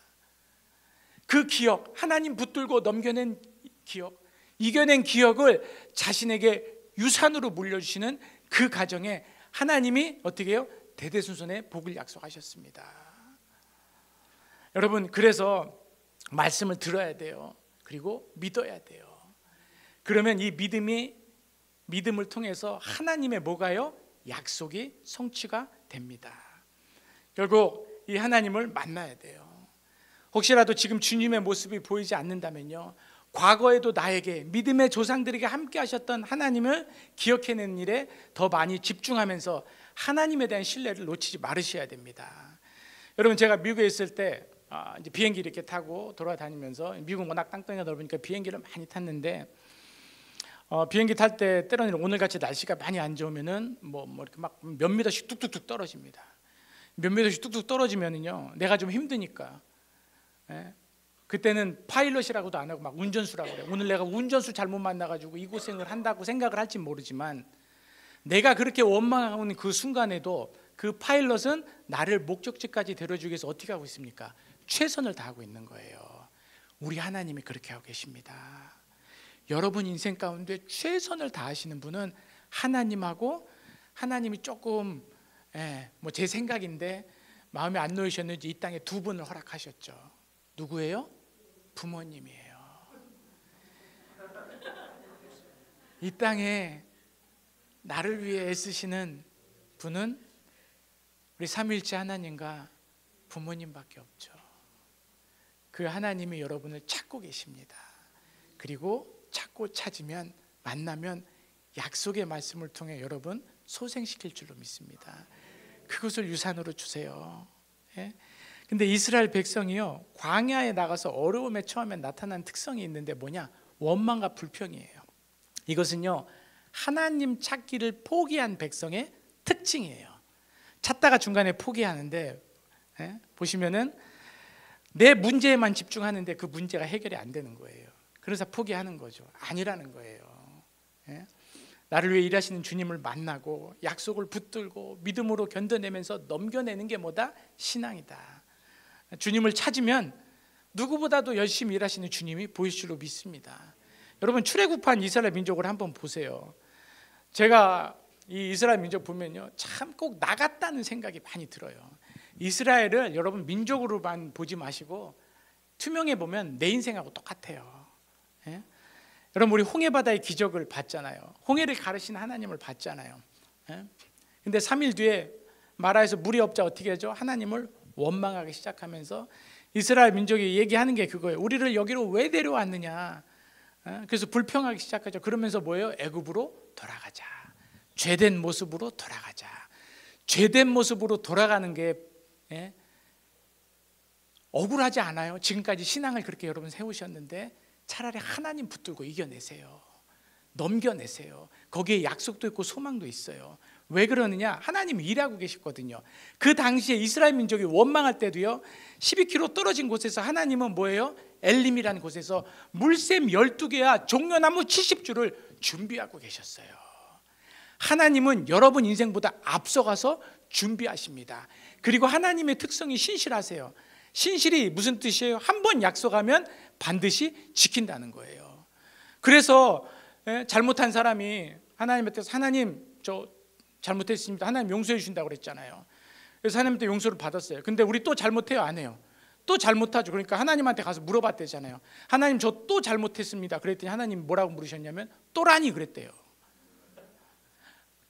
그 기억, 하나님 붙들고 넘겨낸 기억, 이겨낸 기억을 자신에게 유산으로 물려주시는 그 가정에 하나님이 어떻게 해요? 대대손손의 복을 약속하셨습니다. 여러분, 그래서 말씀을 들어야 돼요. 그리고 믿어야 돼요. 그러면 이 믿음을 통해서 하나님의 뭐가요? 약속이 성취가 됩니다. 결국 이 하나님을 만나야 돼요. 혹시라도 지금 주님의 모습이 보이지 않는다면요, 과거에도 나에게 믿음의 조상들에게 함께 하셨던 하나님을 기억해내는 일에 더 많이 집중하면서 하나님에 대한 신뢰를 놓치지 말으셔야 됩니다. 여러분, 제가 미국에 있을 때 이제 비행기 이렇게 타고 돌아다니면서, 미국은 워낙 땅덩이가 넓으니까 비행기를 많이 탔는데, 비행기 탈 때 때로는 오늘같이 날씨가 많이 안 좋으면은 뭐 이렇게 막 몇 미터씩 뚝뚝뚝 떨어집니다. 몇 미터씩 뚝뚝 떨어지면은요, 내가 좀 힘드니까, 그때는 파일럿이라고도 안 하고 막 운전수라고 그래요. 오늘 내가 운전수 잘못 만나가지고 이 고생을 한다고 생각을 할지 모르지만, 내가 그렇게 원망하고 있는 그 순간에도 그 파일럿은 나를 목적지까지 데려주기 위해서 어떻게 하고 있습니까? 최선을 다하고 있는 거예요. 우리 하나님이 그렇게 하고 계십니다. 여러분 인생 가운데 최선을 다하시는 분은 하나님하고, 하나님이 조금 뭐 제 생각인데 마음에 안 놓이셨는지 이 땅에 두 분을 허락하셨죠. 누구예요? 부모님이에요. 이 땅에 나를 위해 애쓰시는 분은 우리 삼위일체 하나님과 부모님밖에 없죠. 그 하나님이 여러분을 찾고 계십니다. 그리고 찾고 찾으면, 만나면 약속의 말씀을 통해 여러분 소생시킬 줄로 믿습니다. 그것을 유산으로 주세요. 근데 이스라엘 백성이요, 광야에 나가서 어려움에 처음에 나타난 특성이 있는데 뭐냐? 원망과 불평이에요. 이것은요, 하나님 찾기를 포기한 백성의 특징이에요. 찾다가 중간에 포기하는데, 보시면은 내 문제에만 집중하는데 그 문제가 해결이 안 되는 거예요. 그래서 포기하는 거죠. 아니라는 거예요. 나를 위해 일하시는 주님을 만나고 약속을 붙들고 믿음으로 견뎌내면서 넘겨내는 게 뭐다? 신앙이다. 주님을 찾으면 누구보다도 열심히 일하시는 주님이 보이실 줄로 믿습니다. 여러분, 출애굽한 이스라엘 민족을 한번 보세요. 제가 이 이스라엘 민족 보면요, 참 꼭 나갔다는 생각이 많이 들어요. 이스라엘을 여러분 민족으로만 보지 마시고 투명해 보면 내 인생하고 똑같아요. 여러분, 우리 홍해바다의 기적을 봤잖아요. 홍해를 가르신 하나님을 봤잖아요. 근데 3일 뒤에 마라에서 물이 없자 어떻게 하죠? 하나님을 원망하기 시작하면서 이스라엘 민족이 얘기하는 게 그거예요. 우리를 여기로 왜 데려왔느냐. 그래서 불평하기 시작하죠. 그러면서 뭐예요? 애굽으로 돌아가자. 죄된 모습으로 돌아가자. 죄된 모습으로 돌아가는 게 억울하지 않아요? 지금까지 신앙을 그렇게 여러분 세우셨는데 차라리 하나님 붙들고 이겨내세요. 넘겨내세요. 거기에 약속도 있고 소망도 있어요. 왜 그러느냐? 하나님이 일하고 계시거든요. 그 당시에 이스라엘 민족이 원망할 때도요, 12km 떨어진 곳에서 하나님은 뭐예요? 엘림이라는 곳에서 물샘 12개와 종려나무 70주를 준비하고 계셨어요. 하나님은 여러분 인생보다 앞서가서 준비하십니다. 그리고 하나님의 특성이 신실하세요. 신실이 무슨 뜻이에요? 한 번 약속하면 반드시 지킨다는 거예요. 그래서 잘못한 사람이 하나님한테 하나님 저 잘못했습니다. 하나님 용서해 주신다고 그랬잖아요. 그래서 하나님한테 용서를 받았어요. 근데 우리 또 잘못해요? 안 해요? 또 잘못하죠. 그러니까 하나님한테 가서 물어봤대잖아요. 하나님 저 또 잘못했습니다. 그랬더니 하나님 뭐라고 물으셨냐면 또라니 그랬대요.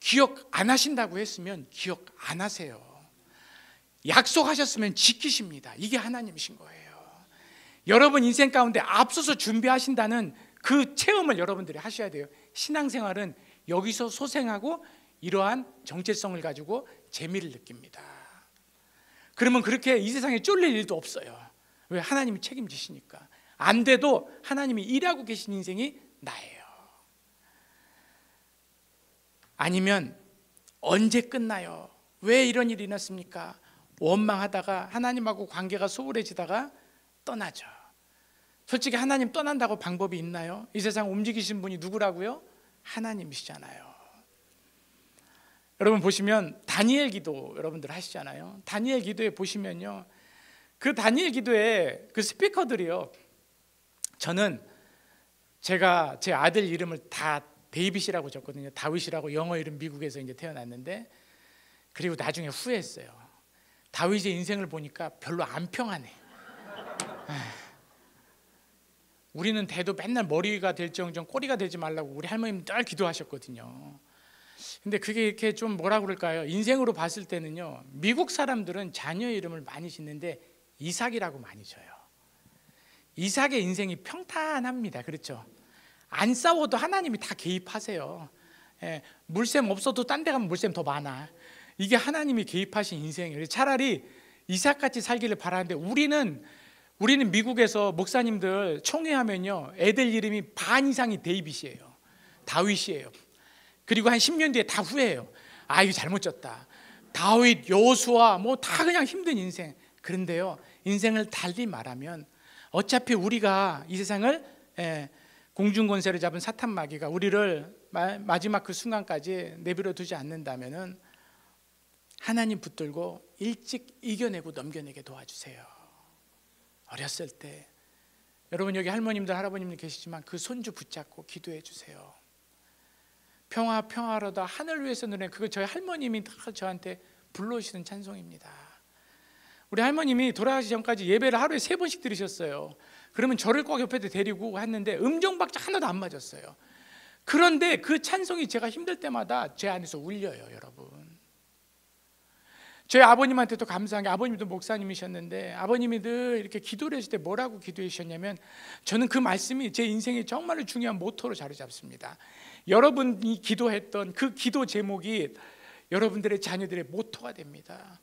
기억 안 하신다고 했으면 기억 안 하세요. 약속하셨으면 지키십니다. 이게 하나님이신 거예요. 여러분 인생 가운데 앞서서 준비하신다는 그 체험을 여러분들이 하셔야 돼요. 신앙생활은 여기서 소생하고 이러한 정체성을 가지고 재미를 느낍니다. 그러면 그렇게 이 세상에 쫄릴 일도 없어요. 왜? 하나님이 책임지시니까. 안 돼도 하나님이 일하고 계신 인생이 나예요. 아니면 언제 끝나요? 왜 이런 일이 났습니까? 원망하다가 하나님하고 관계가 소홀해지다가 떠나죠. 솔직히 하나님 떠난다고 방법이 있나요? 이 세상 움직이신 분이 누구라고요? 하나님이시잖아요. 여러분 보시면 다니엘 기도 여러분들 하시잖아요. 다니엘 기도에 보시면요, 그 다니엘 기도에 그 스피커들이요, 저는 제가 제 아들 이름을 다 데이빗이라고 적거든요. 다윗이라고 영어 이름 미국에서 이제 태어났는데, 그리고 나중에 후회했어요. 다윗의 인생을 보니까 별로 안 평안해. 우리는 대도 맨날 머리가 될지언정 꼬리가 되지 말라고 우리 할머님 늘 기도하셨거든요. 근데 그게 이렇게 좀 뭐라 그럴까요? 인생으로 봤을 때는요, 미국 사람들은 자녀의 이름을 많이 짓는데 이삭이라고 많이 져요. 이삭의 인생이 평탄합니다. 그렇죠? 안 싸워도 하나님이 다 개입하세요. 물샘 없어도 딴 데 가면 물샘 더 많아. 이게 하나님이 개입하신 인생이에요. 차라리 이삭같이 살기를 바라는데, 우리는 미국에서 목사님들 총회하면요, 애들 이름이 반 이상이 데이빗이에요. 다윗이에요. 그리고 한 10년 뒤에 다 후회해요. 아, 이거 잘못 졌다. 다윗, 여호수아 뭐 다 그냥 힘든 인생. 그런데요, 인생을 달리 말하면 어차피 우리가 이 세상을 공중권세를 잡은 사탄 마귀가 우리를 마지막 그 순간까지 내버려 두지 않는다면은 하나님 붙들고 일찍 이겨내고 넘겨내게 도와주세요. 어렸을 때 여러분, 여기 할머님들 할아버님들 계시지만 그 손주 붙잡고 기도해 주세요. 평화 평화로다 하늘 위에서 노래, 그거 저희 할머님이 다 저한테 불러주시는 찬송입니다. 우리 할머님이 돌아가시기 전까지 예배를 하루에 3번씩 들으셨어요. 그러면 저를 꼭 옆에 데리고 했는데 음정 박자 하나도 안 맞았어요. 그런데 그 찬송이 제가 힘들 때마다 제 안에서 울려요. 여러분, 저희 아버님한테도 감사한 게, 아버님도 목사님이셨는데 아버님이 늘 이렇게 기도를 했을 때 뭐라고 기도해 주셨냐면, 저는 그 말씀이 제 인생의 정말로 중요한 모토로 자리 잡습니다. 여러분이 기도했던 그 기도 제목이 여러분들의 자녀들의 모토가 됩니다.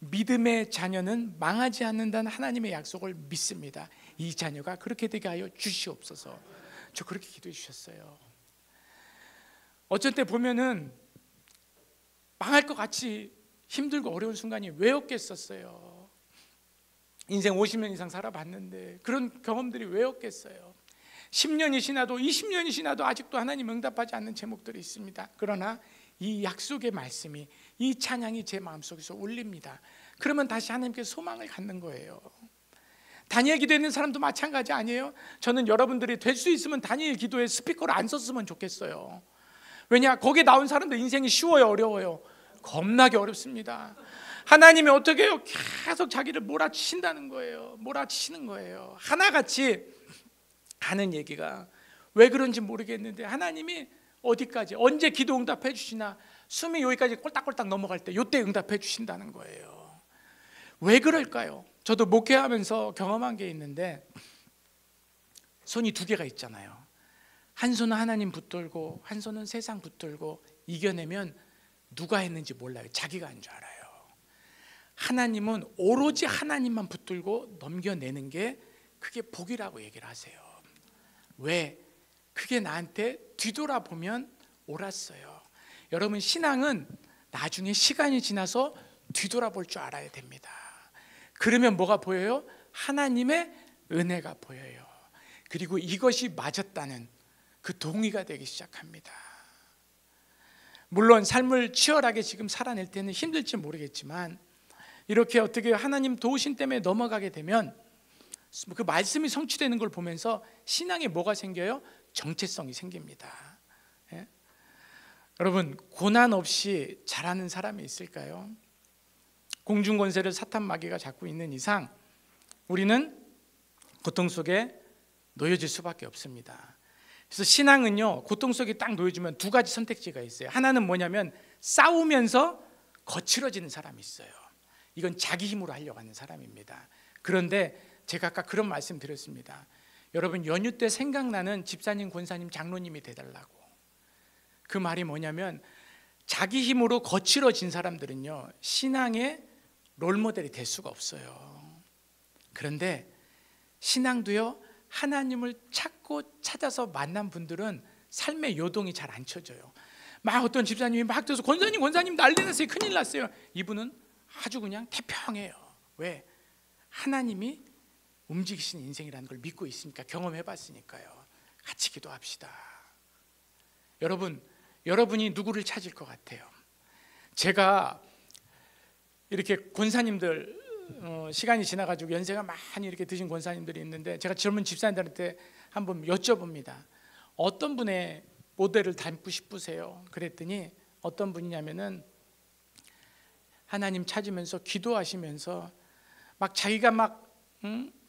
믿음의 자녀는 망하지 않는다는 하나님의 약속을 믿습니다. 이 자녀가 그렇게 되게 하여 주시옵소서. 저 그렇게 기도해 주셨어요. 어쩔 때 보면은 망할 것 같이 힘들고 어려운 순간이 왜 없겠었어요. 인생 50년 이상 살아봤는데 그런 경험들이 왜 없겠어요. 10년이 지나도 20년이 지나도 아직도 하나님 응답하지 않는 제목들이 있습니다. 그러나 이 약속의 말씀이, 이 찬양이 제 마음속에서 울립니다. 그러면 다시 하나님께 소망을 갖는 거예요. 다니엘 기도했는 사람도 마찬가지 아니에요? 저는 여러분들이 될 수 있으면 다니엘 기도에 스피커를 안 썼으면 좋겠어요. 왜냐? 거기에 나온 사람들 인생이 쉬워요, 어려워요? 겁나게 어렵습니다. 하나님이 어떻게 해요? 계속 자기를 몰아치신다는 거예요. 몰아치시는 거예요. 하나같이 하는 얘기가 왜 그런지 모르겠는데, 하나님이 어디까지 언제 기도 응답해 주시나, 숨이 여기까지 꼴딱꼴딱 넘어갈 때 요때 응답해 주신다는 거예요. 왜 그럴까요? 저도 목회하면서 경험한 게 있는데, 손이 2개가 있잖아요. 한 손은 하나님 붙들고 한 손은 세상 붙들고 이겨내면 누가 했는지 몰라요. 자기가 한 줄 알아요. 하나님은 오로지 하나님만 붙들고 넘겨내는 게 그게 복이라고 얘기를 하세요. 왜? 그게 나한테 뒤돌아보면 옳았어요. 여러분, 신앙은 나중에 시간이 지나서 뒤돌아볼 줄 알아야 됩니다. 그러면 뭐가 보여요? 하나님의 은혜가 보여요. 그리고 이것이 맞았다는 그 동의가 되기 시작합니다. 물론 삶을 치열하게 지금 살아낼 때는 힘들지 모르겠지만, 이렇게 어떻게 하나님 도우심 때문에 넘어가게 되면 그 말씀이 성취되는 걸 보면서 신앙에 뭐가 생겨요? 정체성이 생깁니다. 예? 여러분, 고난 없이 자라는 사람이 있을까요? 공중권세를 사탄 마귀가 잡고 있는 이상 우리는 고통 속에 놓여질 수밖에 없습니다. 그래서 신앙은요, 고통 속에 딱 놓여지면 2가지 선택지가 있어요. 하나는 뭐냐면 싸우면서 거칠어지는 사람이 있어요. 이건 자기 힘으로 하려고 하는 사람입니다. 그런데 제가 아까 그런 말씀 드렸습니다. 여러분, 연휴 때 생각나는 집사님, 권사님, 장로님이 되달라고. 그 말이 뭐냐면, 자기 힘으로 거칠어진 사람들은요, 신앙의 롤모델이 될 수가 없어요. 그런데 신앙도요, 하나님을 찾고 찾아서 만난 분들은 삶의 요동이 잘 안 쳐져요. 막 어떤 집사님이 막 들어서 권사님 난리 났어요, 큰일 났어요. 이분은 아주 그냥 태평해요. 왜? 하나님이 움직이시는 인생이라는 걸 믿고 있으니까, 경험해봤으니까요. 같이 기도합시다. 여러분이 누구를 찾을 것 같아요? 제가 이렇게 권사님들, 시간이 지나가지고 연세가 많이 이렇게 드신 권사님들이 있는데, 제가 젊은 집사님들한테 한번 여쭤봅니다. 어떤 분의 모델을 닮고 싶으세요? 그랬더니 어떤 분이냐면은 하나님 찾으면서 기도하시면서 막 자기가 막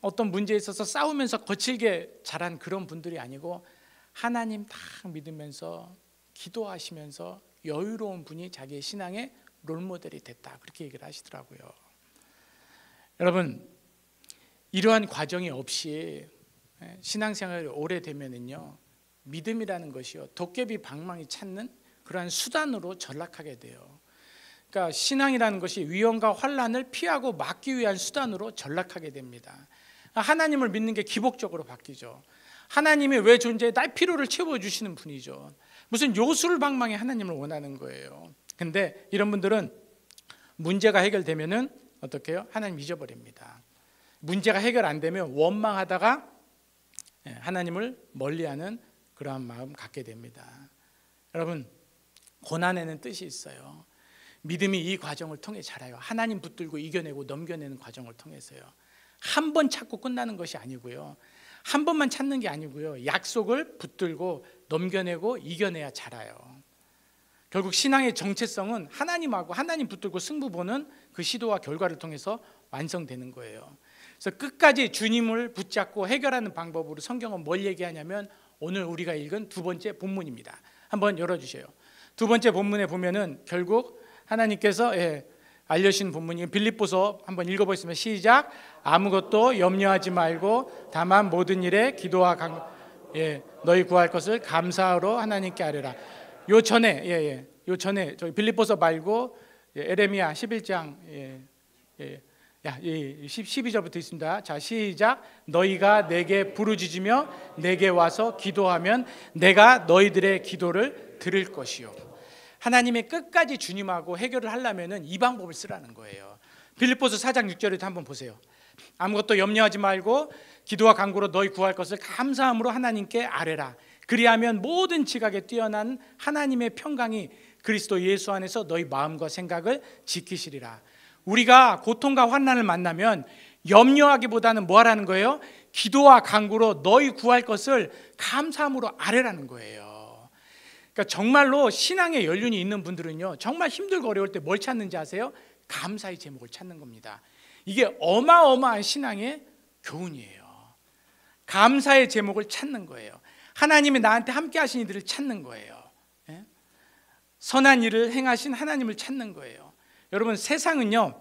어떤 문제에 있어서 싸우면서 거칠게 자란 그런 분들이 아니고 하나님 딱 믿으면서 기도하시면서 여유로운 분이 자기의 신앙의 롤모델이 됐다, 그렇게 얘기를 하시더라고요. 여러분, 이러한 과정이 없이 신앙생활이 오래되면은요, 믿음이라는 것이요, 도깨비 방망이 찾는 그러한 수단으로 전락하게 돼요. 그러니까 신앙이라는 것이 위험과 환난을 피하고 막기 위한 수단으로 전락하게 됩니다. 하나님을 믿는 게 기복적으로 바뀌죠. 하나님이 왜 존재해? 나의 필요를 채워주시는 분이죠. 무슨 요술방망이 하나님을 원하는 거예요. 근데 이런 분들은 문제가 해결되면은 어떻게 해요? 하나님 잊어버립니다. 문제가 해결 안 되면 원망하다가 하나님을 멀리하는 그러한 마음 갖게 됩니다. 여러분, 고난에는 뜻이 있어요. 믿음이 이 과정을 통해 자라요. 하나님 붙들고 이겨내고 넘겨내는 과정을 통해서요. 한 번 찾고 끝나는 것이 아니고요, 한 번만 찾는 게 아니고요, 약속을 붙들고 넘겨내고 이겨내야 자라요. 결국 신앙의 정체성은 하나님하고 하나님 붙들고 승부 보는 그 시도와 결과를 통해서 완성되는 거예요. 그래서 끝까지 주님을 붙잡고 해결하는 방법으로 성경은 뭘 얘기하냐면 오늘 우리가 읽은 두 번째 본문입니다. 한번 열어주세요. 두 번째 본문에 보면은 결국 하나님께서 알려주신 본문이 빌립보서 한번 읽어보겠습니다. 시작. 아무것도 염려하지 말고 다만 모든 일에 기도와 너희 구할 것을 감사로 하나님께 아뢰라. 요 전에 저희 빌립보서 말고 에레미야 11장 12절부터 있습니다. 자, 시작. 너희가 내게 부르짖으며 내게 와서 기도하면 내가 너희들의 기도를 들을 것이요. 하나님의 끝까지 주님하고 해결을 하려면은 이 방법을 쓰라는 거예요. 빌립보서 4장 6절에도 한번 보세요. 아무것도 염려하지 말고 기도와 간구로 너희 구할 것을 감사함으로 하나님께 아뢰라. 그리하면 모든 지각에 뛰어난 하나님의 평강이 그리스도 예수 안에서 너희 마음과 생각을 지키시리라. 우리가 고통과 환난을 만나면 염려하기보다는 뭐 하라는 거예요? 기도와 간구로 너희 구할 것을 감사함으로 아뢰라는 거예요. 그러니까 정말로 신앙의 연륜이 있는 분들은요, 정말 힘들고 어려울 때 뭘 찾는지 아세요? 감사의 제목을 찾는 겁니다. 이게 어마어마한 신앙의 교훈이에요. 감사의 제목을 찾는 거예요. 하나님이 나한테 함께 하신 이들을 찾는 거예요. 선한 일을 행하신 하나님을 찾는 거예요. 여러분, 세상은요,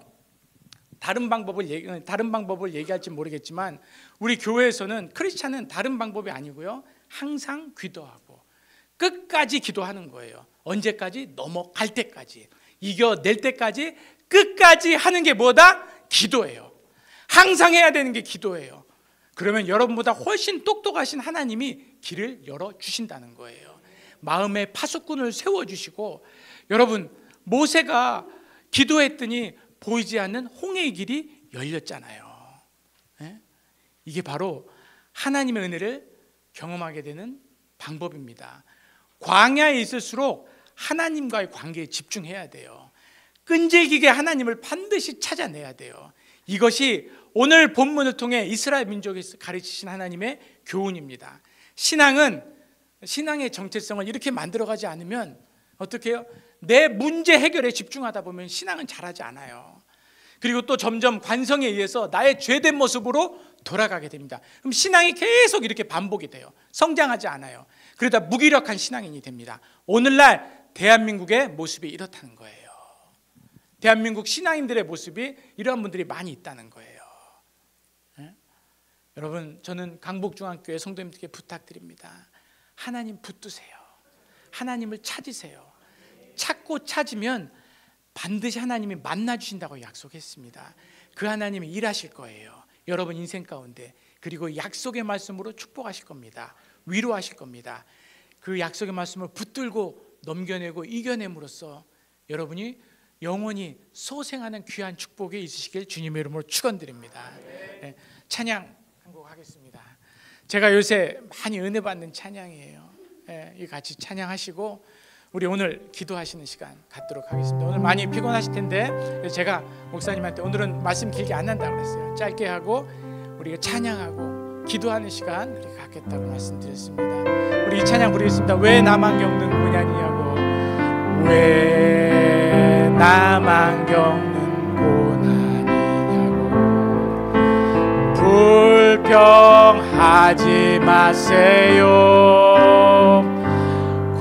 다른 방법을 얘기할지 모르겠지만 우리 교회에서는, 크리스찬은 다른 방법이 아니고요, 항상 기도하고 끝까지 기도하는 거예요. 언제까지? 넘어갈 때까지, 이겨낼 때까지 끝까지 하는 게 뭐다? 기도예요. 항상 해야 되는 게 기도예요. 그러면 여러분보다 훨씬 똑똑하신 하나님이 길을 열어주신다는 거예요. 마음의 파수꾼을 세워주시고, 여러분, 모세가 기도했더니 보이지 않는 홍해의 길이 열렸잖아요. 이게 바로 하나님의 은혜를 경험하게 되는 방법입니다. 광야에 있을수록 하나님과의 관계에 집중해야 돼요. 끈질기게 하나님을 반드시 찾아내야 돼요. 이것이 오늘 본문을 통해 이스라엘 민족에서 가르치신 하나님의 교훈입니다. 신앙의 정체성을 이렇게 만들어가지 않으면 어떻게 해요? 내 문제 해결에 집중하다 보면 신앙은 자라지 않아요. 그리고 또 점점 관성에 의해서 나의 죄된 모습으로 돌아가게 됩니다. 그럼 신앙이 계속 이렇게 반복이 돼요. 성장하지 않아요. 그러다 무기력한 신앙인이 됩니다. 오늘날 대한민국의 모습이 이렇다는 거예요. 대한민국 신앙인들의 모습이 이러한 분들이 많이 있다는 거예요. 여러분, 저는 강북중앙교회 성도님들께 부탁드립니다. 하나님 붙드세요. 하나님을 찾으세요. 찾고 찾으면 반드시 하나님이 만나주신다고 약속했습니다. 그 하나님이 일하실 거예요, 여러분 인생 가운데. 그리고 약속의 말씀으로 축복하실 겁니다. 위로하실 겁니다. 그 약속의 말씀을 붙들고 넘겨내고 이겨냄으로써 여러분이 영원히 소생하는 귀한 축복이 있으시길 주님의 이름으로 축원드립니다. 찬양 한 곡 하겠습니다. 제가 요새 많이 은혜 받는 찬양이에요. 이 같이 찬양하시고 우리 오늘 기도하시는 시간 갖도록 하겠습니다. 오늘 많이 피곤하실 텐데 제가 목사님한테 오늘은 말씀 길게 안 한다고 그랬어요. 짧게 하고 우리가 찬양하고 기도하는 시간 우리 갖겠다고 말씀드렸습니다. 우리 이 찬양 부르겠습니다. 왜 나만 겪는 고난이냐고, 왜 나만 겪는 고난이냐고, 불평하지 마세요.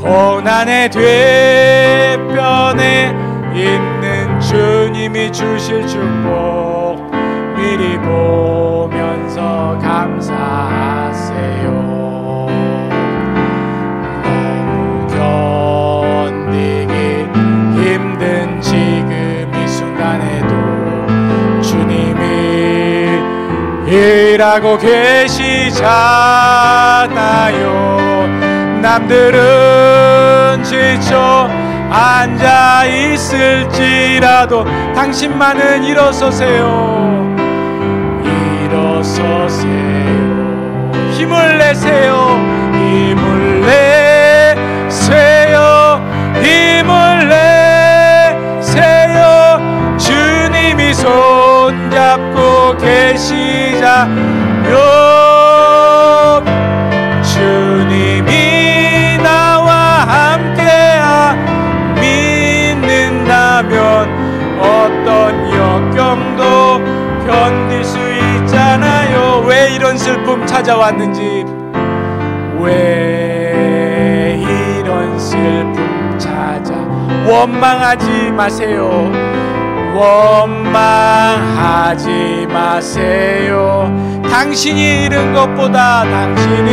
고난의 뒷편에 있는 주님이 주실 축복 미리 보면서 감사하세요. 너무 견디기 힘든 지금 이 순간에도 주님이 일하고 계시잖아요. 남들은 지쳐 앉아 있을지라도 당신만은 일어서세요. 일어서세요. 힘을 내세요. 힘을 내세요. 힘을 내세요. 주님이 손잡고 계시자요. 주님이 나와 함께야 믿는다면 어떤 역경도 견딜 수 있잖아요. 왜 이런 슬픔 찾아왔는지, 왜 이런 슬픔 찾아, 원망하지 마세요. 원망하지 마세요. 당신이 잃은 것보다, 당신이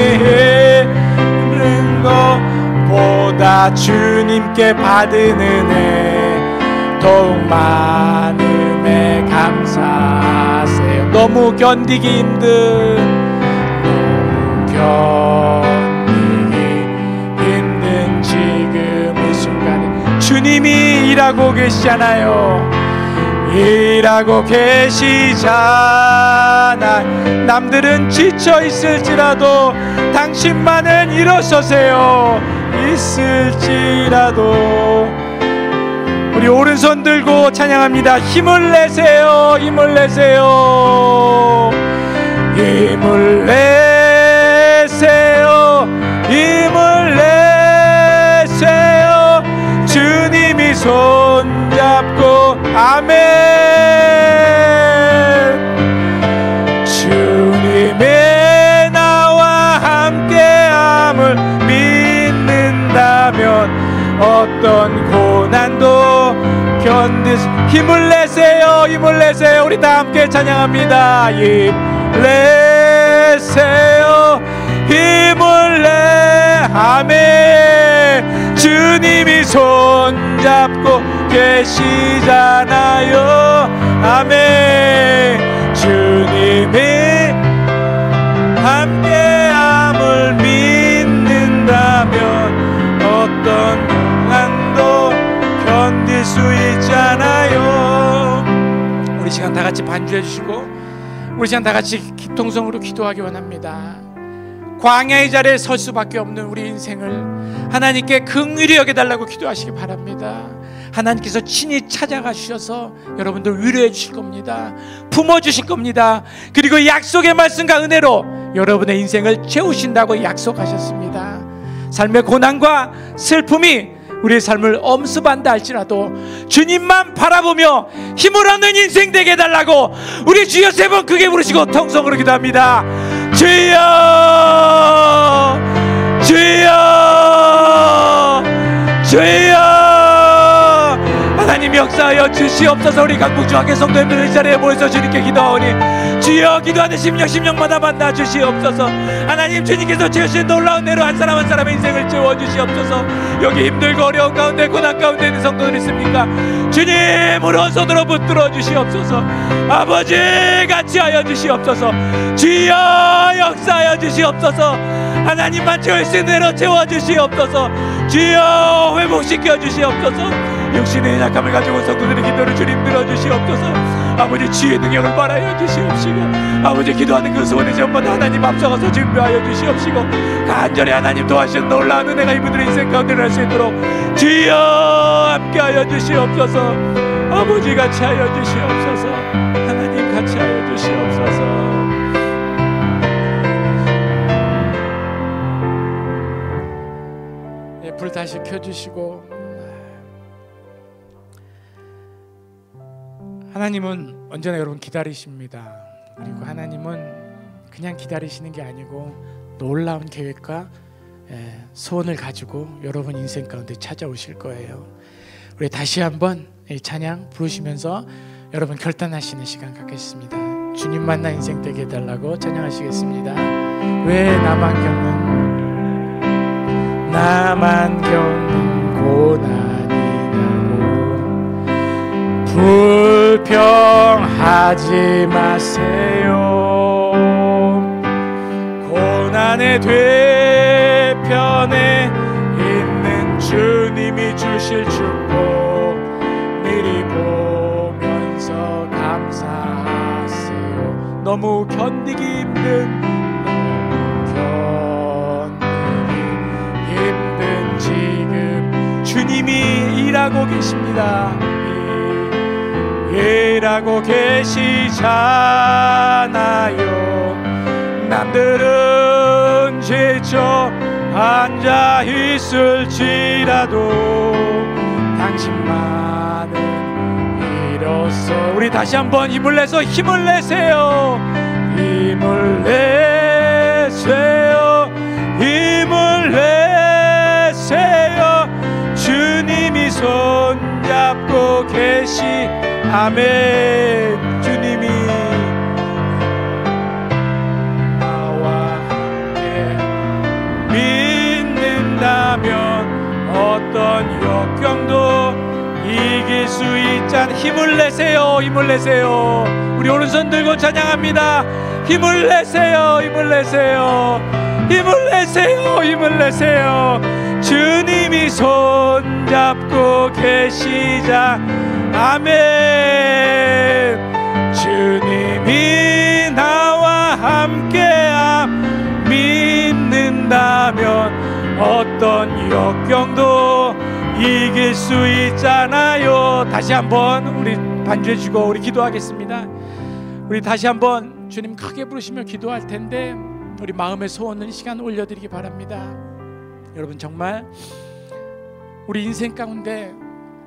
잃은 것보다 주님께 받은 은혜 더욱 많음에 감사하세요. 너무 견디기 힘든, 너무 견디기 힘든 지금 이 순간에 주님이 일하고 계시잖아요. 일하고 계시잖아. 남들은 지쳐 있을지라도 당신만은 일어서세요. 있을지라도. 우리 오른손 들고 찬양합니다. 힘을 내세요. 힘을 내세요. 힘을 내세요. 힘을 내세요. 주님이 손잡고, 아멘. 주님의 나와 함께함을 믿는다면 어떤 고난도 견딜 수. 힘을 내세요. 힘을 내세요. 우리 다 함께 찬양합니다. 힘 내세요. 힘을 내. 아멘. 주님이 손잡고 계시잖아요. 아멘. 주님이 함께함을 믿는다면 어떤 고난도 견딜 수 있잖아요. 우리 시간 다 같이 반주해 주시고 우리 시간 다 같이 기통성으로 기도하기 원합니다. 광야의 자리에 설 수밖에 없는 우리 인생을 하나님께 긍휼히 여겨달라고 기도하시기 바랍니다. 하나님께서 친히 찾아가 주셔서 여러분들 위로해 주실 겁니다. 품어주실 겁니다. 그리고 약속의 말씀과 은혜로 여러분의 인생을 채우신다고 약속하셨습니다. 삶의 고난과 슬픔이 우리의 삶을 엄습한다 할지라도 주님만 바라보며 힘을 얻는 인생 되게 해달라고 우리 주여 세 번 크게 부르시고 통성으로 기도합니다. 주여 주여 주여. 하나님 역사하여 주시옵소서. 우리 강북중앙교 성도님들 이 자리에 모여서 주님께 기도하오니 주여 기도하는 심령마다 만나 주시옵소서. 하나님 주님께서 채우신 놀라운 은혜로 한 사람 한 사람의 인생을 채워주시옵소서. 여기 힘들고 어려운 가운데 고난 가운데 있는 성도들 있습니까? 주님 오른손으로 붙들어 주시옵소서. 아버지 같이 하여 주시옵소서. 주여 역사하여 주시옵소서. 하나님만 채울 수 있는 은혜로 채워주시옵소서. 주여 회복시켜 주시옵소서. 육신의 약함을 가지고 성도들의 기도를 주님 들어주시옵소서. 아버지 주의 능력을 말하여 주시옵시고 아버지 기도하는 그 소원의 제목마다 하나님 앞서가서 준비하여 주시옵시고 간절히 하나님 도와주신 놀라운 은혜가 이분들의 인생 가운데 날 수 있도록 주여 함께하여 주시옵소서. 아버지 같이 하여 주시옵소서. 하나님 같이 하여 주시옵소서. 변화시켜 주시고, 하나님은 언제나 여러분 기다리십니다. 그리고 하나님은 그냥 기다리시는 게 아니고 놀라운 계획과 소원을 가지고 여러분 인생 가운데 찾아오실 거예요. 우리 다시 한번 이 찬양 부르시면서 여러분 결단하시는 시간 갖겠습니다. 주님 만나 인생 되게 해달라고 찬양하시겠습니다. 왜 나만 겪는 고난이냐고 불평하지 마세요. 고난의 뒤편에 있는 주님이 주실 축복 미리 보면서 감사하세요. 너무 견디기 힘든 지금 주님이 일하고 계십니다. 일하고 계시잖아요. 남들은 지쳐 앉아 있을지라도 당신만은 이로써 우리 다시 한번 힘을 내서 힘을 내세요. 힘을 내세요. 힘을 내세요. 주님이 손잡고 계시 아멘. 주님이 나와 함께 믿는다면 어떤 역경도 이길 수 있잖아. 힘을 내세요. 힘을 내세요. 우리 오른손 들고 찬양합니다. 힘을 내세요. 힘을 내세요. 힘을 내세요. 힘을 내세요. 주님이 손잡고 계시자 아멘. 주님이 나와 함께함 믿는다면 어떤 역경도 이길 수 있잖아요. 다시 한번 우리 반주해 주고 우리 기도하겠습니다. 우리 다시 한번 주님 크게 부르시며 기도할 텐데 우리 마음의 소원을 시간 올려드리기 바랍니다. 여러분 정말 우리 인생 가운데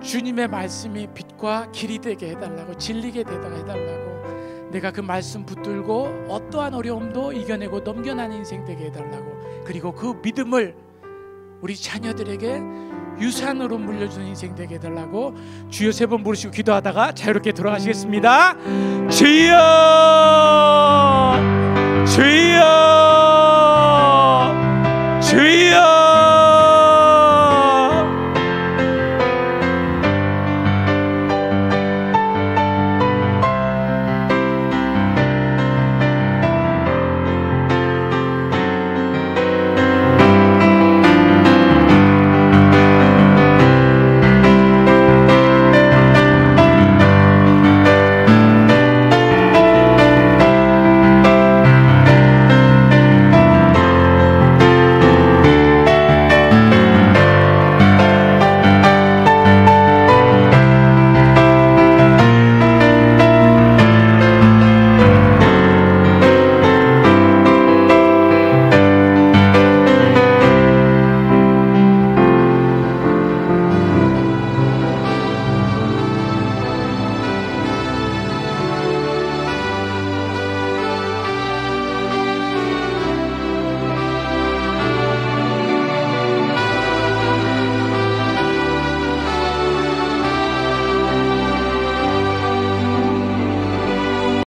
주님의 말씀이 빛과 길이 되게 해달라고, 진리게 되게 해달라고, 내가 그 말씀 붙들고 어떠한 어려움도 이겨내고 넘겨나는 인생 되게 해달라고, 그리고 그 믿음을 우리 자녀들에게 유산으로 물려주는 인생 되게 해달라고 주여 3번 부르시고 기도하다가 자유롭게 돌아가시겠습니다. 주여